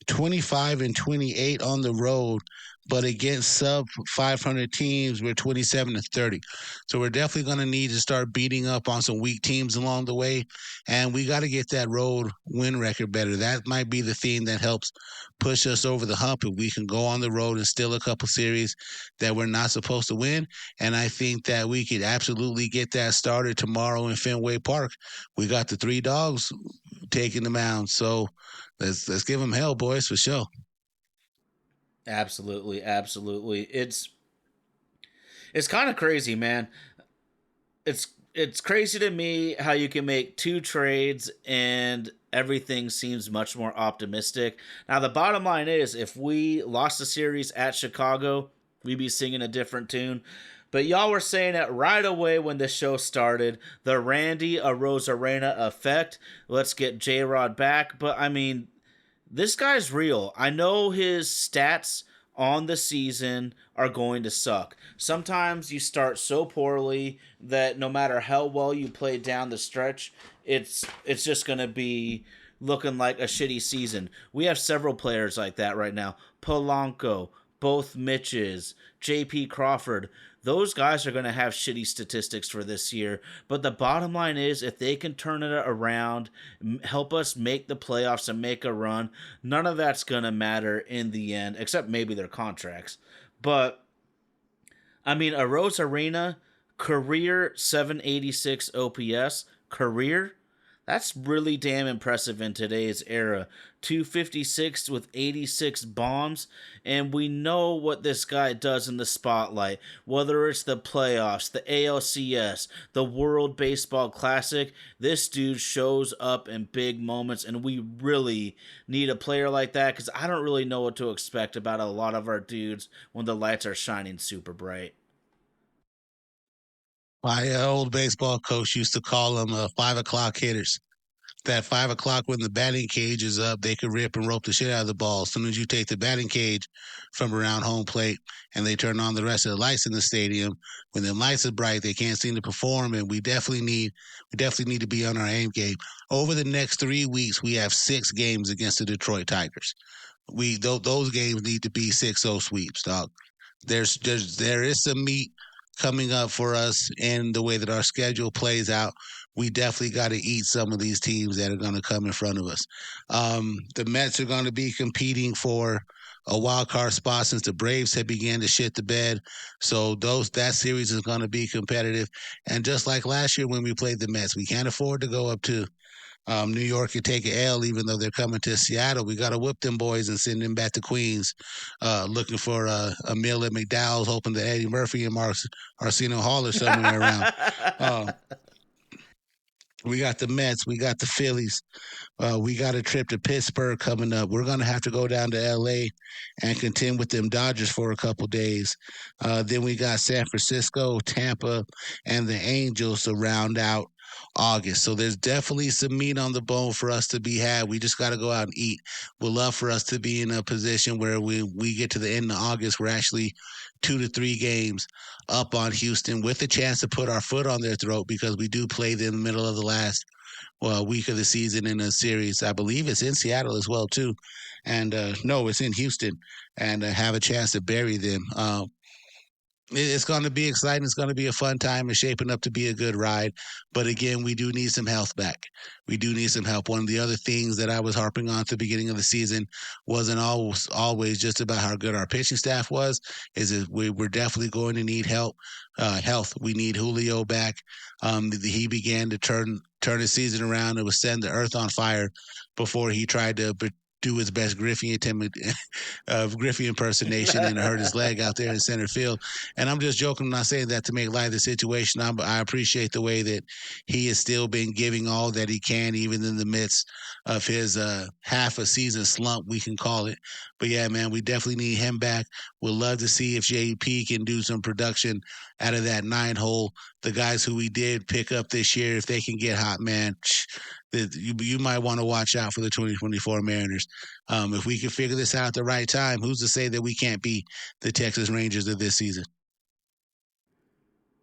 25 and 28 on the road, but against sub 500 teams, we're 27 to 30. So we're definitely going to need to start beating up on some weak teams along the way, and we got to get that road win record better. That might be the thing that helps push us over the hump if we can go on the road and steal a couple series that we're not supposed to win. And I think that we could absolutely get that started tomorrow in Fenway Park. We got the 3 dogs taking the mound, so let's give them hell, boys, for sure. Absolutely. It's kind of crazy, man. It's crazy to me how you can make 2 trades and everything seems much more optimistic. Now, the bottom line is, if we lost the series at Chicago, we'd be singing a different tune. But y'all were saying it right away when the show started. The Randy Arozarena effect. Let's get J-Rod back. But, I mean, this guy's real. I know his stats on the season are going to suck. Sometimes you start so poorly that no matter how well you play down the stretch, it's just going to be looking like a shitty season. We have several players like that right now. Polanco, both Mitches, J.P. Crawford. Those guys are going to have shitty statistics for this year. But the bottom line is, if they can turn it around, help us make the playoffs and make a run, none of that's going to matter in the end, except maybe their contracts. But, I mean, Arozarena Career 786 OPS. Career? That's really damn impressive in today's era. 256 with 86 bombs, and we know what this guy does in the spotlight. Whether it's the playoffs, the ALCS, the World Baseball Classic, this dude shows up in big moments, and we really need a player like that because I don't really know what to expect about a lot of our dudes when the lights are shining super bright. My old baseball coach used to call them 5 o'clock hitters. That 5 o'clock when the batting cage is up, they could rip and rope the shit out of the ball. As soon as you take the batting cage from around home plate and they turn on the rest of the lights in the stadium, when the lights are bright, they can't seem to perform, and we definitely need to be on our aim game. Over the next 3 weeks, we have 6 games against the Detroit Tigers. Those games need to be 6-0 sweeps, dog. There is some meat coming up for us in the way that our schedule plays out. We definitely got to eat some of these teams that are going to come in front of us. The Mets are going to be competing for a wild card spot since the Braves have began to shit the bed. So that series is going to be competitive. And just like last year when we played the Mets, we can't afford to go up to New York and take an L, even though they're coming to Seattle. We got to whip them boys and send them back to Queens, looking for a meal at McDowell's, hoping that Eddie Murphy and Arsenio Hall are somewhere around. Uh, we got the Mets, we got the Phillies, we got a trip to Pittsburgh coming up. We're going to have to go down to L.A. and contend with them Dodgers for a couple days. Then we got San Francisco, Tampa, and the Angels to round out August. So there's definitely some meat on the bone for us to be had. We just got to go out and eat. We'd love for us to be in a position where we get to the end of August, we're actually 2 to 3 games up on Houston with a chance to put our foot on their throat because we do play them in the middle of the last week of the season in a series. I believe it's in Seattle as well too, and no, it's in Houston, and have a chance to bury them. It's going to be exciting. It's going to be a fun time. It's shaping up to be a good ride. But again, we do need some health back. We do need some help. One of the other things that I was harping on at the beginning of the season wasn't always just about how good our pitching staff was. Is that we're definitely going to need help. Health. We need Julio back. He began to turn his season around and was setting the earth on fire before he tried to do his best Griffey impersonation and hurt his leg out there in center field. And I'm just joking. I'm not saying that to make light of the situation. I appreciate the way that he has still been giving all that he can, even in the midst of his half a season slump, we can call it. But yeah, man, we definitely need him back. We'd love to see if JP can do some production out of that 9-hole. The guys who we did pick up this year, if they can get hot, man, you might want to watch out for the 2024 Mariners. If we can figure this out at the right time, who's to say that we can't be the Texas Rangers of this season?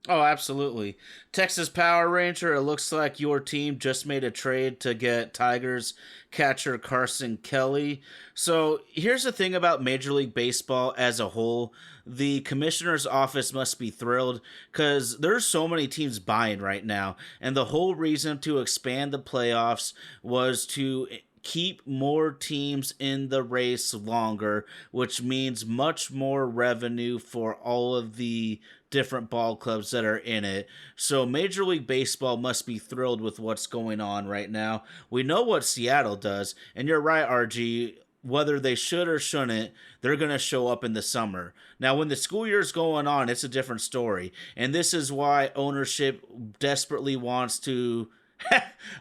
Oh, absolutely. Texas Power Ranger, it looks like your team just made a trade to get Tigers catcher Carson Kelly. So here's the thing about Major League Baseball as a whole. The commissioner's office must be thrilled because there's so many teams buying right now. And the whole reason to expand the playoffs was to keep more teams in the race longer, which means much more revenue for all of the different ball clubs that are in it. So Major League Baseball must be thrilled with what's going on right now. We know what Seattle does, and you're right, RG. Whether they should or shouldn't, they're going to show up in the summer. Now, when the school year is going on, it's a different story. And this is why ownership desperately wants to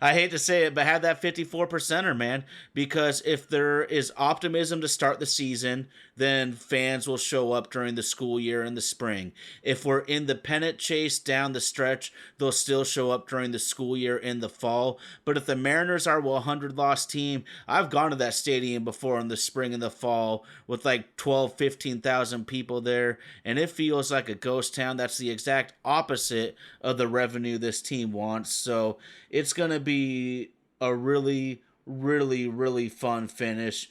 I hate to say it, but have that 54%er, man. Because if there is optimism to start the season, then fans will show up during the school year in the spring. If we're in the pennant chase down the stretch, they'll still show up during the school year in the fall. But if the Mariners are a 100-loss team, I've gone to that stadium before in the spring and the fall with like 12, 15,000 people there, and it feels like a ghost town. That's the exact opposite of the revenue this team wants. So it's going to be a really, really, really fun finish.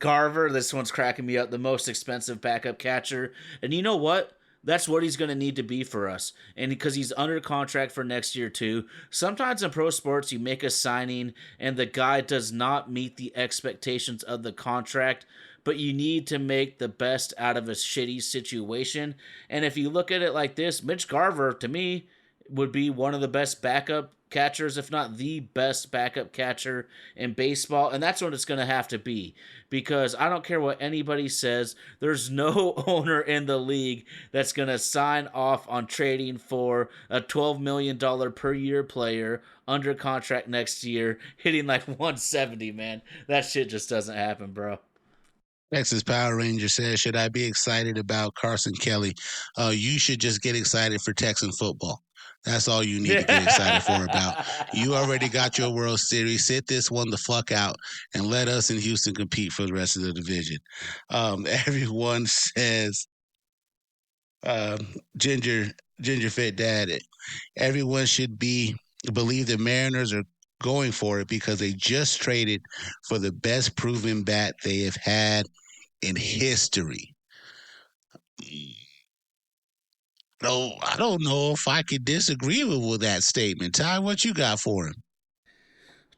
Garver, this one's cracking me up, the most expensive backup catcher. And you know what? That's what he's going to need to be for us. And because he's under contract for next year, too. Sometimes in pro sports, you make a signing and the guy does not meet the expectations of the contract, but you need to make the best out of a shitty situation. And if you look at it like this, Mitch Garver, to me, would be one of the best backup catchers, if not the best backup catcher in baseball. And that's what it's going to have to be, because I don't care what anybody says, there's no owner in the league that's going to sign off on trading for a $12 million per year player under contract next year, hitting like 170, man. That shit just doesn't happen, bro. Texas Power Ranger says, should I be excited about Carson Kelly? You should just get excited for Texan football. That's all you need to get excited for about. You already got your World Series. Sit this one the fuck out and let us in Houston compete for the rest of the division. Everyone says, Ginger Fit Dad, everyone should believe the Mariners are going for it because they just traded for the best proven bat they have had in history. No, I don't know if I could disagree with that statement. Ty, what you got for him?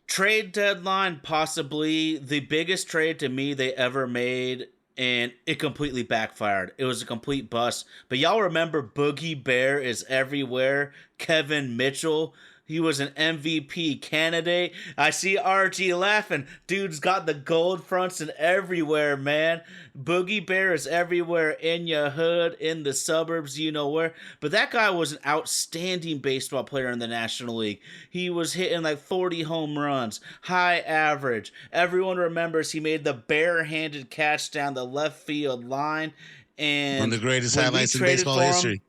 Trade deadline, possibly the biggest trade to me they ever made, and it completely backfired. It was a complete bust. But y'all remember Boogie Bear is everywhere? Kevin Mitchell. He was an MVP candidate. I see RG laughing. Dude's got the gold fronts and everywhere, man. Boogie Bear is everywhere, in your hood, in the suburbs, you know where. But that guy was an outstanding baseball player in the National League. He was hitting like 40 home runs, high average. Everyone remembers he made the barehanded catch down the left field line. And one of the greatest highlights in baseball history.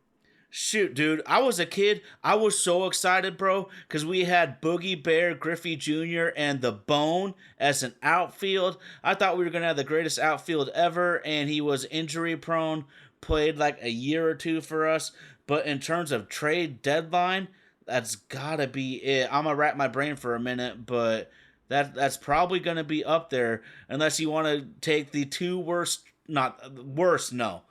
Shoot, dude, I was a kid. I was so excited, bro, because we had Boogie Bear, Griffey Jr., and The Bone as an outfield. I thought we were going to have the greatest outfield ever, and he was injury prone, played like a year or two for us. But in terms of trade deadline, that's got to be it. I'm going to wrap my brain for a minute, but that's probably going to be up there, unless you want to take the two worst, not worst, no,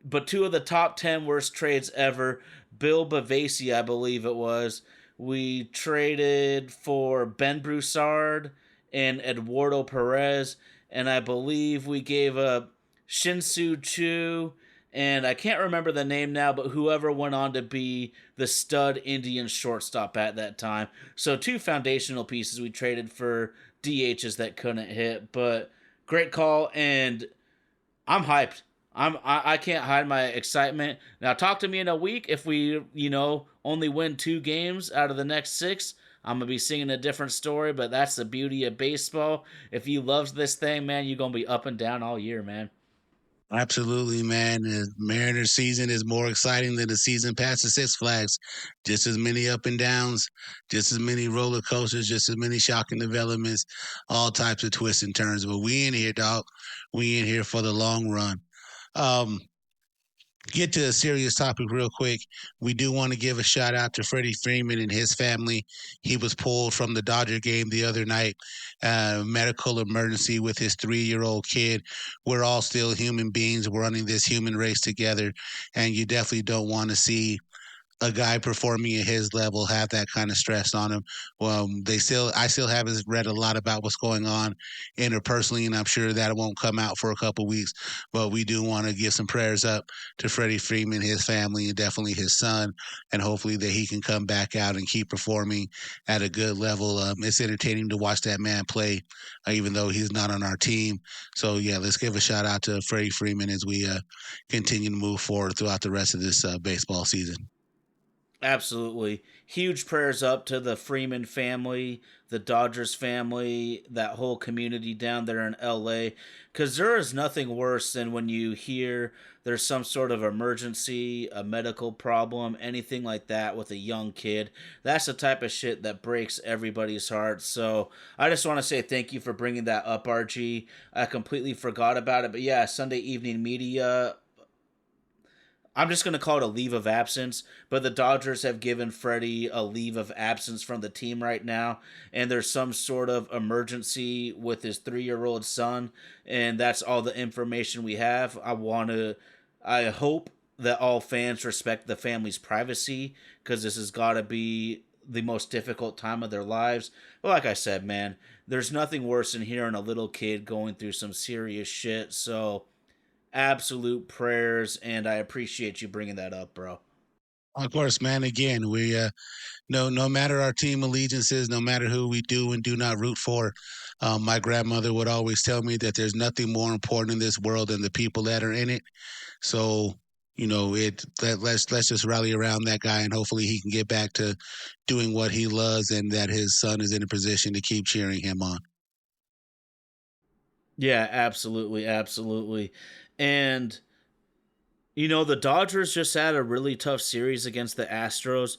but two of the top 10 worst trades ever. Bill Bavasi, I believe it was. We traded for Ben Broussard and Eduardo Perez, and I believe we gave up Shin-Soo Choo, and I can't remember the name now, but whoever went on to be the stud Indian shortstop at that time. So two foundational pieces we traded for DHs that couldn't hit, but great call, and I'm hyped. I can't hide my excitement. Now talk to me in a week if we, only win 2 games out of the next 6. I'm gonna be singing a different story, but that's the beauty of baseball. If you love this thing, man, you're gonna be up and down all year, man. Absolutely, man. The Mariners season is more exciting than the season past the Six Flags. Just as many up and downs, just as many roller coasters, just as many shocking developments, all types of twists and turns. But we in here, dog. We in here for the long run. Um, get to a serious topic real quick. We do want to give a shout out to Freddie Freeman and his family. He was pulled from the Dodger game the other night, medical emergency with his 3-year-old kid. We're all still human beings. We're running this human race together, and you definitely don't want to see a guy performing at his level have that kind of stress on him. I still haven't read a lot about what's going on interpersonally, and I'm sure that won't come out for a couple weeks. But we do want to give some prayers up to Freddie Freeman, his family, and definitely his son, and hopefully that he can come back out and keep performing at a good level. It's entertaining to watch that man play, even though he's not on our team. So yeah, let's give a shout out to Freddie Freeman as we continue to move forward throughout the rest of this baseball season. Absolutely. Huge prayers up to the Freeman family, the Dodgers family, that whole community down there in LA. Because there is nothing worse than when you hear there's some sort of emergency, a medical problem, anything like that with a young kid. That's the type of shit that breaks everybody's heart. So I just want to say thank you for bringing that up, RG. I completely forgot about it. But yeah, Sunday Evening Media, I'm just going to call it a leave of absence, but the Dodgers have given Freddie a leave of absence from the team right now, and there's some sort of emergency with his 3-year-old son, and that's all the information we have. I hope that all fans respect the family's privacy, because this has got to be the most difficult time of their lives. But like I said, man, there's nothing worse than hearing a little kid going through some serious shit. So absolute prayers, and I appreciate you bringing that up, bro. Of course, man. Again, we no matter our team allegiances, no matter who we do and do not root for, my grandmother would always tell me that there's nothing more important in this world than the people that are in it. So, let's just rally around that guy, and hopefully he can get back to doing what he loves, and that his son is in a position to keep cheering him on. Yeah, absolutely, absolutely. And the Dodgers just had a really tough series against the Astros.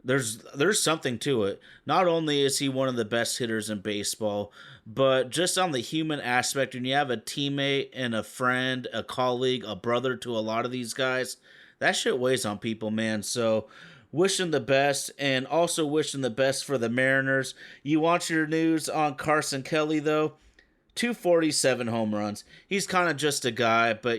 There's something to it. Not only is he one of the best hitters in baseball, but just on the human aspect, when you have a teammate and a friend, a colleague, a brother to a lot of these guys, that shit weighs on people, man. So wishing the best, and also wishing the best for the Mariners. You want your news on Carson Kelly though? 247 home runs. He's kind of just a guy, but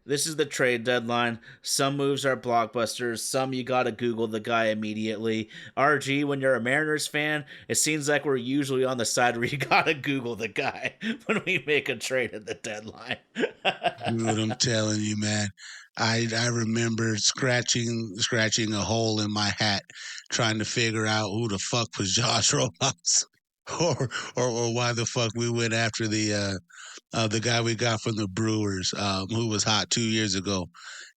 this is the trade deadline. Some moves are blockbusters. Some you gotta Google the guy immediately. RG, when you're a Mariners fan, it seems like we're usually on the side where you gotta Google the guy when we make a trade at the deadline. Dude, I'm telling you, man. I remember scratching a hole in my hat, trying to figure out who the fuck was Josh Rojas, or why the fuck we went after the guy we got from the Brewers, who was hot 2 years ago,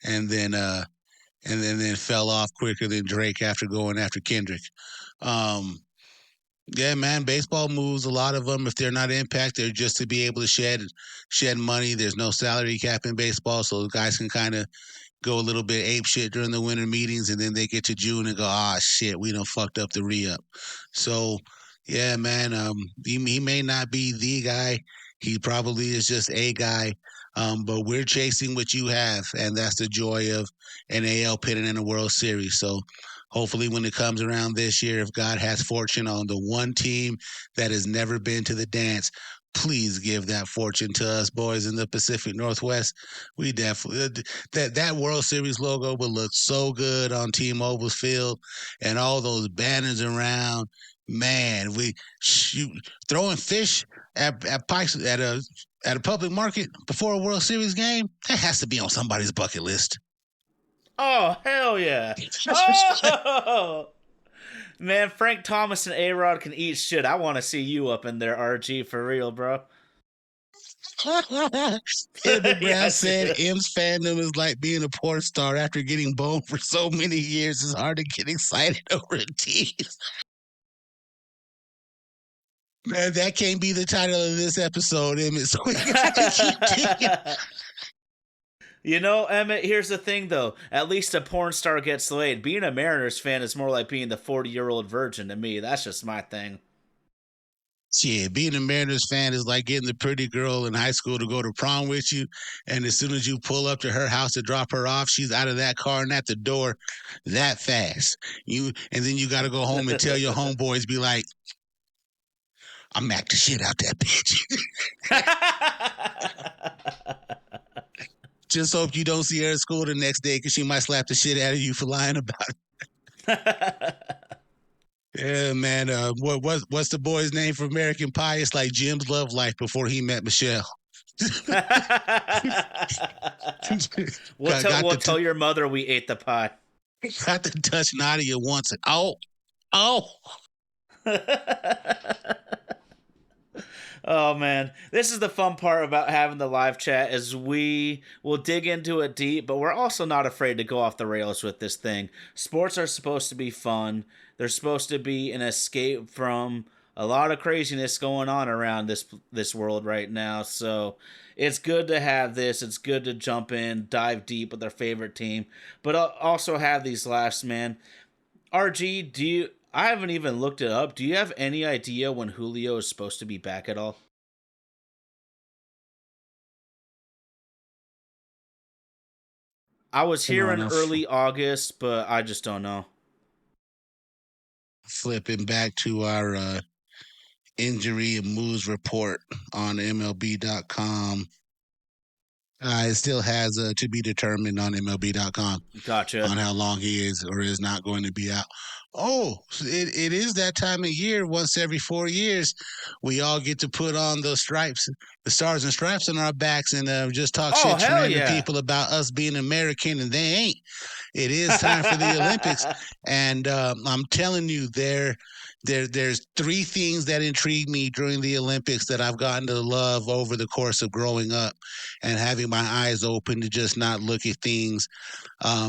and then fell off quicker than Drake after going after Kendrick. Um, yeah, man, baseball moves, a lot of them, if they're not impact, they're just to be able to shed money. There's no salary cap in baseball, so the guys can kind of go a little bit ape shit during the winter meetings, and then they get to June and go, ah, shit, we done fucked up the re-up. So, yeah, man, he may not be the guy. He probably is just a guy. But we're chasing what you have, and that's the joy of an AL pennant in a World Series. So hopefully when it comes around this year, if God has fortune on the one team that has never been to the dance, please give that fortune to us boys in the Pacific Northwest. We definitely that World Series logo would look so good on T-Mobile's field, and all those banners around. Man, we shoot throwing fish at pikes at a public market before a World Series game. That has to be on somebody's bucket list. Oh, hell yeah. Oh! Man, Frank Thomas and A-Rod can eat shit. I want to see you up in there, RG, for real, bro. Edward Brown Yes, said M's fandom is like being a porn star after getting boned for so many years. It's hard to get excited over a tease. Man, that can't be the title of this episode, Emmett. So we gotta keep digging. Emmett, here's the thing, though. At least a porn star gets laid. Being a Mariners fan is more like being the 40-year-old virgin to me. That's just my thing. Shit, being a Mariners fan is like getting the pretty girl in high school to go to prom with you, and as soon as you pull up to her house to drop her off, she's out of that car and at the door that fast. And then you got to go home and tell your homeboys, be like, "I'm macked the shit out that bitch." Just hope you don't see her at school the next day, because she might slap the shit out of you for lying about it. Yeah, man. What's the boy's name for American Pie? It's like Jim's love life before he met Michelle. We'll tell your mother we ate the pie. Got to touch Nadia once. And, oh. Oh man, this is the fun part about having the live chat, is we will dig into it deep, but we're also not afraid to go off the rails with this thing. Sports are supposed to be fun. They're supposed to be an escape from a lot of craziness going on around this world right now. So it's good to have this. It's good to jump in, dive deep with our favorite team, but also have these laughs, man. RG, I haven't even looked it up. Do you have any idea when Julio is supposed to be back at all? I was hearing early August, but I just don't know. Flipping back to our injury and moves report on MLB.com. It still has to be determined on MLB.com. Gotcha. On how long he is or is not going to be out. Oh, it is that time of year. Once every 4 years, we all get to put on those stripes, the stars and stripes on our backs, and just talk Oh shit to hell random yeah. people about us being American, and they ain't. It is time for the Olympics, and I'm telling you, there's three things that intrigue me during the Olympics that I've gotten to love over the course of growing up and having my eyes open to just not look at things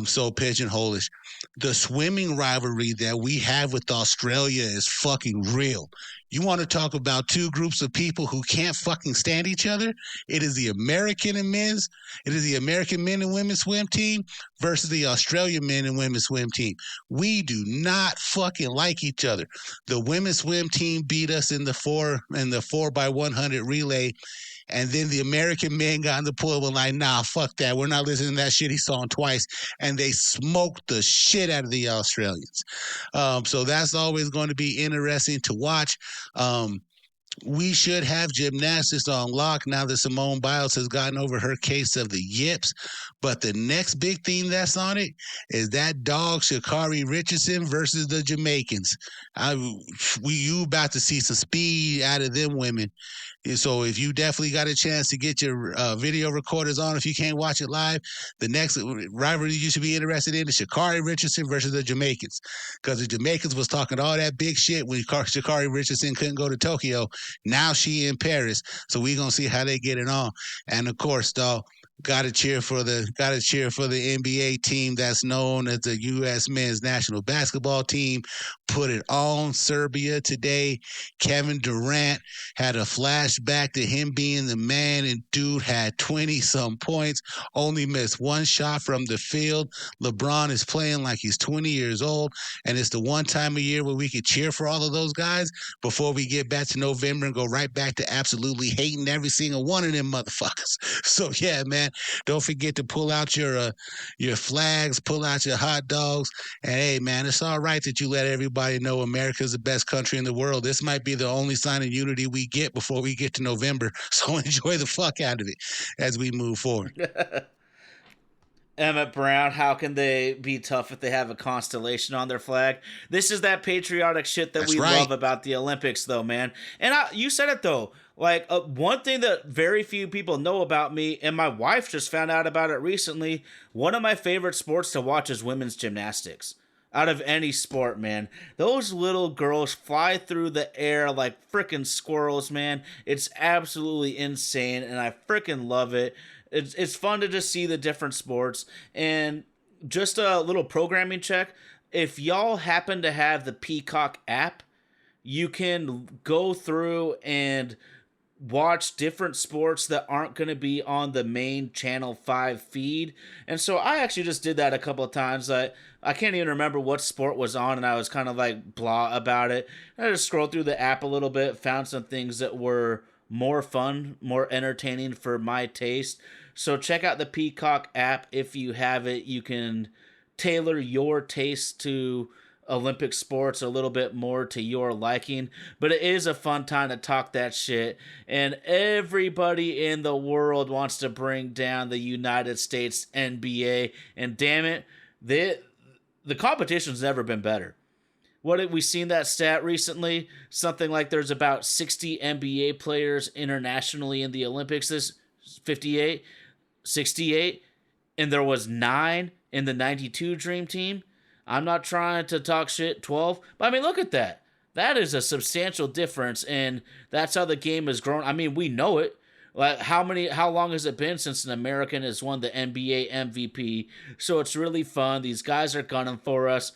so pigeonholish. The swimming rivalry that we have with Australia is fucking real. You want to talk about two groups of people who can't fucking stand each other? It is the American men and women's swim team versus the Australian men and women's swim team. We do not fucking like each other. The women's swim team beat us in the 4x100 relay, and then the American men got in the pool and were like, nah, fuck that. We're not listening to that shit. He saw him twice. And they smoked the shit out of the Australians. So that's always going to be interesting to watch. We should have gymnastics on lock now that Simone Biles has gotten over her case of the yips. But the next big thing that's on it is that dog Sha'Carri Richardson versus the Jamaicans. You about to see some speed out of them women. So if you definitely got a chance to get your video recorders on, if you can't watch it live, the next rivalry you should be interested in is Sha'Carri Richardson versus the Jamaicans, because the Jamaicans was talking all that big shit when Sha'Carri Richardson couldn't go to Tokyo. Now she in Paris, so we gonna see how they get it on. And of course, though, gotta cheer for the NBA team that's known as the U.S. men's national basketball team. Put it on Serbia today. Kevin Durant had a flashback to him being the man, and dude had 20 some points, only missed one shot from the field. LeBron is playing like he's 20 years old, and it's the one time a year where we could cheer for all of those guys before we get back to November and go right back to absolutely hating every single one of them motherfuckers. So yeah, man, don't forget to pull out your flags, pull out your hot dogs, and hey, man, it's all right that you let everybody know America's the best country in the world. This might be the only sign of unity we get before we get to November. So enjoy the fuck out of it as we move forward. Emmett Brown, how can they be tough if they have a constellation on their flag? This is that patriotic shit that That's we right. love about the Olympics, though, man. And you said it, though. Like, one thing that very few people know about me, and my wife just found out about it recently, one of my favorite sports to watch is women's gymnastics. Out of any sport, man. Those little girls fly through the air like freaking squirrels, man. It's absolutely insane, and I freaking love it. It's fun to just see the different sports. And just a little programming check. If y'all happen to have the Peacock app, you can go through and watch different sports that aren't going to be on the main Channel 5 feed. And so I actually just did that a couple of times. I can't even remember what sport was on, and I was kind of like blah about it. I just scrolled through the app a little bit, found some things that were more fun, more entertaining for my taste. So check out the Peacock app if you have it. You can tailor your taste to Olympic sports a little bit more to your liking, but it is a fun time to talk that shit. And everybody in the world wants to bring down the United States NBA, and damn it, the competition's never been better. What have we seen that stat recently? Something like there's about 60 NBA players internationally in the Olympics. This 58, 68, and there was 9 in the 92 Dream Team. I'm not trying to talk shit, 12, but I mean, look at that. That is a substantial difference, and that's how the game has grown. I mean, we know it. Like how long has it been since an American has won the NBA MVP? So it's really fun. These guys are gunning for us.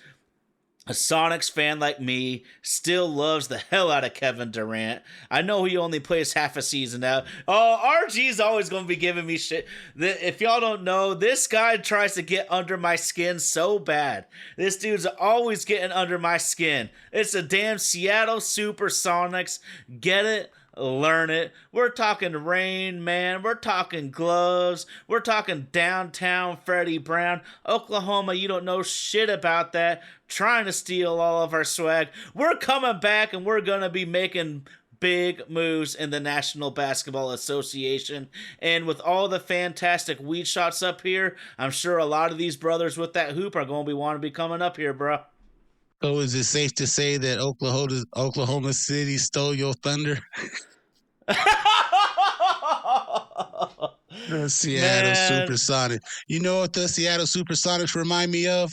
A Sonics fan like me still loves the hell out of Kevin Durant. I know he only plays half a season now. Oh, RG's always going to be giving me shit. If y'all don't know, this guy tries to get under my skin so bad. This dude's always getting under my skin. It's a damn Seattle Supersonics. Get it? Learn it. We're talking Rain Man. We're talking gloves. We're talking downtown Freddie Brown. Oklahoma, you don't know shit about that. Trying to steal all of our swag. We're coming back, and we're going to be making big moves in the National Basketball Association. And with all the fantastic weed shots up here, I'm sure a lot of these brothers with that hoop are going to be wanting to be coming up here, bro. So is it safe to say that Oklahoma City stole your thunder? The Seattle Man. Supersonics. You know what the Seattle Supersonics remind me of?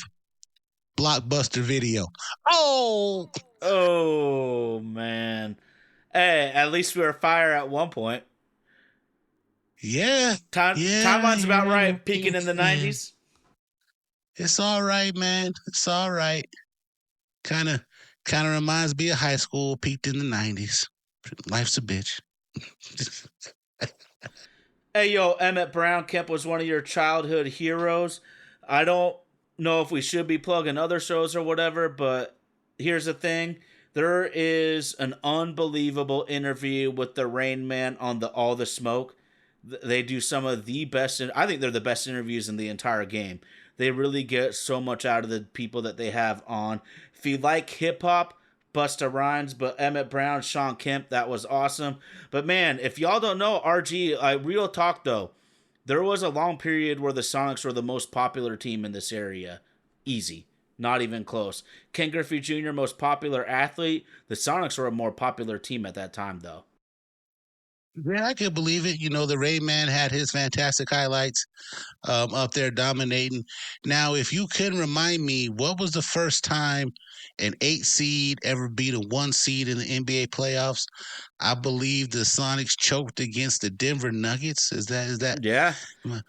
Blockbuster Video. Oh, Oh, man. Hey, at least we were fire at one point. yeah, Timeline's about right, yeah, peaking in the yeah. 90s. It's all right, man. It's all right. Kind of reminds me of high school. Peaked in the 90s. Life's a bitch. Hey, yo, Emmett Brown Kemp was one of your childhood heroes. I don't know if we should be plugging other shows or whatever, but here's the thing. There is an unbelievable interview with the Rain Man on the All the Smoke. They do some of the best. I think they're the best interviews in the entire game. They really get so much out of the people that they have on. If you like hip hop, Busta Rhymes, but Emmett Brown, Sean Kemp, that was awesome. But man, if y'all don't know, RG, real talk though, there was a long period where the Sonics were the most popular team in this area. Easy. Not even close. Ken Griffey Jr., most popular athlete. The Sonics were a more popular team at that time, though. Yeah, I could believe it. You know, the Rain Man had his fantastic highlights up there dominating. Now, if you can remind me, what was the first time an 8 seed ever beat a 1 seed in the NBA playoffs? I believe the Sonics choked against the Denver Nuggets. Is that? Yeah. Well,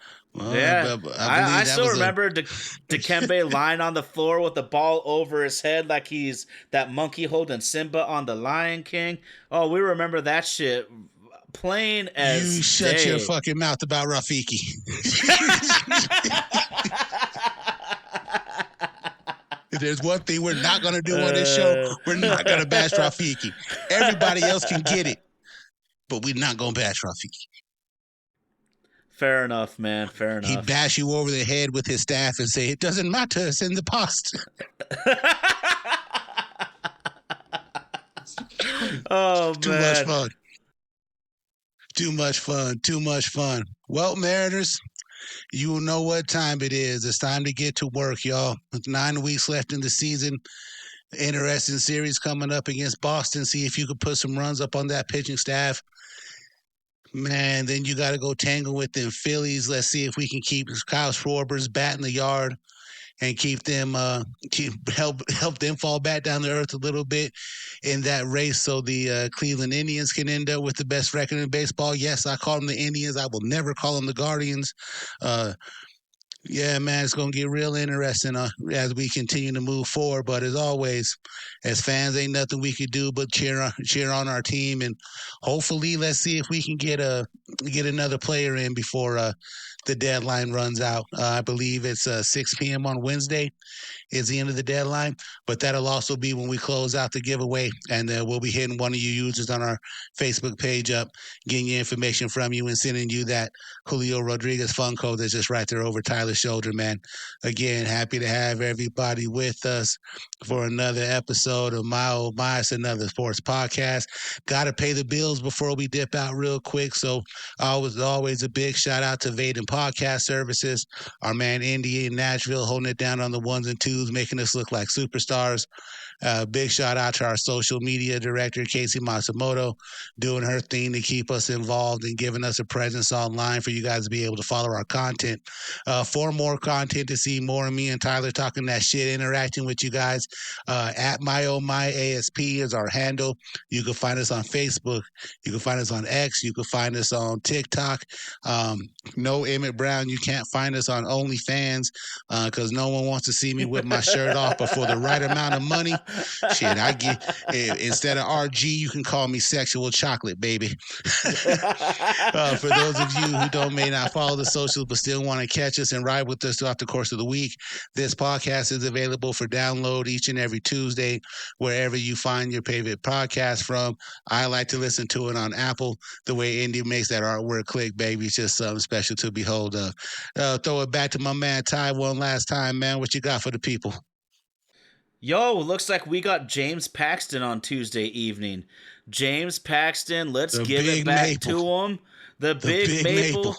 Yeah. I I believe that still was a. remember Dikembe lying on the floor with the ball over his head like he's that monkey holding Simba on the Lion King. Oh, we remember that shit plain as You shut your day. fucking mouth about Rafiki. If there's one thing we're not going to do on this show, we're not going to bash Rafiki. Everybody else can get it, but we're not going to bash Rafiki. Fair enough, man. Fair enough. He'd bash you over the head with his staff and say, "It doesn't matter. It's in the past." Oh, Too man. much fun. Too much fun. Too much fun. Well, Mariners, you will know what time it is. It's time to get to work, y'all. With 9 weeks left in the season. Interesting series coming up against Boston. See if you could put some runs up on that pitching staff. Man, then you got to go tangle with them Phillies. Let's see if we can keep Kyle Schwarber's bat in the yard and keep them help them fall back down to earth a little bit in that race, so the Cleveland Indians can end up with the best record in baseball. Yes, I call them the Indians. I will never call them the Guardians. Yeah, man, it's going to get real interesting as we continue to move forward. But as always, as fans, ain't nothing we could do but cheer on our team, and hopefully, let's see if we can get another player in before the deadline runs out. I believe it's 6 p.m. on Wednesday is the end of the deadline, but that'll also be when we close out the giveaway, and we'll be hitting one of you users on our Facebook page up, getting your information from you and sending you that Julio Rodriguez fun code that's just right there over Tyler's shoulder, man. Again, happy to have everybody with us for another episode of My Oh My. It's another sports podcast. Got to pay the bills before we dip out real quick, so always a big shout out to Vaden Podcast Services, our man Indy in Nashville holding it down on the ones and twos, making us look like superstars. Big shout out to our social media director, Casey Matsumoto, doing her thing to keep us involved and giving us a presence online for you guys to be able to follow our content. For more content, to see more of me and Tyler talking that shit, interacting with you guys, at My Oh My ASP is our handle. You can find us on Facebook. You can find us on X. You can find us on TikTok. No Emmett Brown, you can't find us on OnlyFans because no one wants to see me with my shirt off. But for the right amount of money, shit, I get instead of RG, you can call me Sexual Chocolate, baby. For those of you who may not follow the socials but still want to catch us and ride with us throughout the course of the week, this podcast is available for download each and every Tuesday wherever you find your favorite podcast from. I like to listen to it on Apple. The way Indy makes that artwork click, baby, it's just something special to behold. Throw it back to my man Ty one last time, man. What you got for the people? Yo, looks like we got James Paxton on Tuesday evening. James Paxton, let's give it back to him. The big maple.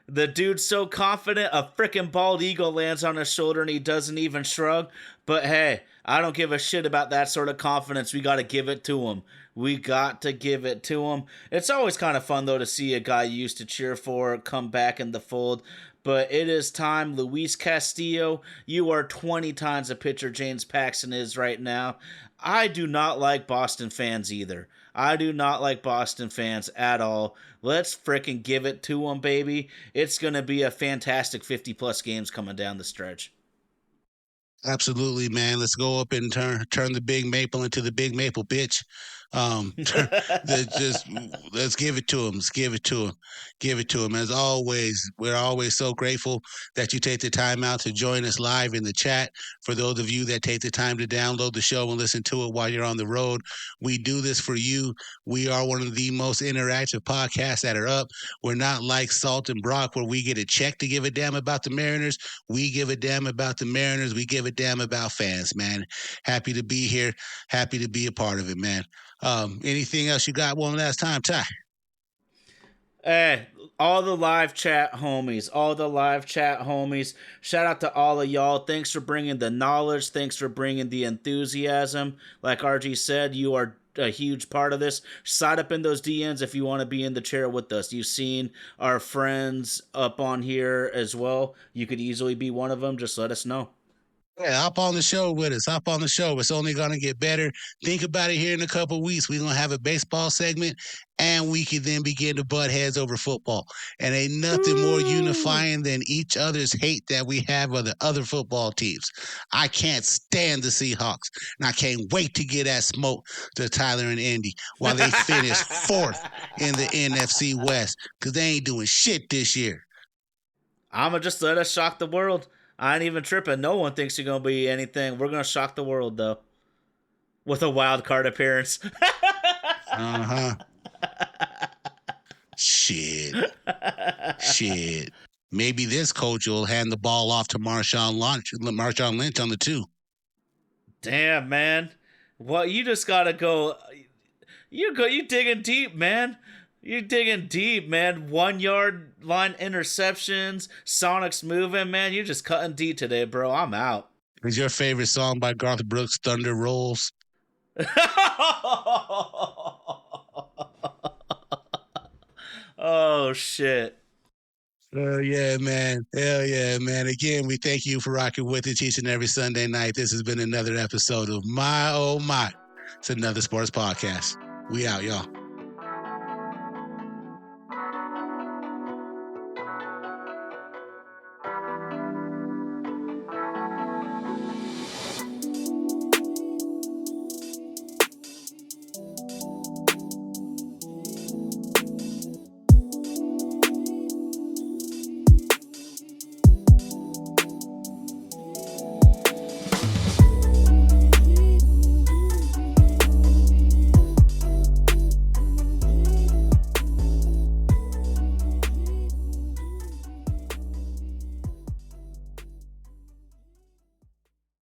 The dude's so confident, a freaking bald eagle lands on his shoulder and he doesn't even shrug. But hey, I don't give a shit about that sort of confidence. We got to give it to him. We got to give it to him. It's always kind of fun, though, to see a guy you used to cheer for come back in the fold. But it is time. Luis Castillo, you are 20 times the pitcher James Paxton is right now. I do not like Boston fans either. I do not like Boston fans at all. Let's frickin' give it to them, baby. It's going to be a fantastic 50-plus games coming down the stretch. Absolutely, man. Let's go up and turn the Big Maple into the Big Maple, bitch. Just let's give it to him. Let's give it to him. Give it to him. As always, we're always so grateful that you take the time out to join us live in the chat. For those of you that take the time to download the show and listen to it while you're on the road, we do this for you. We are one of the most interactive podcasts that are up. We're not like Salt and Brock where we get a check to give a damn about the Mariners. We give a damn about the Mariners. We give a damn about fans, man. Happy to be here. Happy to be a part of it, man. Anything else you got one last time, Ty? Hey, all the live chat homies, shout out to all of y'all. Thanks for bringing the knowledge. Thanks for bringing the enthusiasm. Like RG said, you are a huge part of this. Sign up in those DMs if you want to be in the chair with us. You've seen our friends up on here as well. You could easily be one of them. Just let us know. Yeah, hop on the show with us. Hop on the show. It's only going to get better. Think about it here in a couple of weeks. We're going to have a baseball segment, and we can then begin to butt heads over football. And ain't nothing more unifying than each other's hate that we have of the other football teams. I can't stand the Seahawks, and I can't wait to get that smoke to Tyler and Indy while they finish fourth in the NFC West because they ain't doing shit this year. I'm going to just let us shock the world. I ain't even tripping. No one thinks you're going to be anything. We're going to shock the world, though. With a wild card appearance. Uh-huh. Shit. Maybe this coach will hand the ball off to Marshawn Lynch on the 2. Damn, man. Well, you just got to go. You digging deep, man. You're digging deep, man. 1 yard line interceptions, Sonic's moving, man. You're just cutting deep today, bro. I'm out. Is your favorite song by Garth Brooks Thunder Rolls? Oh, shit. Oh, yeah, man. Hell yeah, man. Again, we thank you for rocking with us each and every Sunday night. This has been another episode of My Oh My. It's another sports podcast. We out, y'all.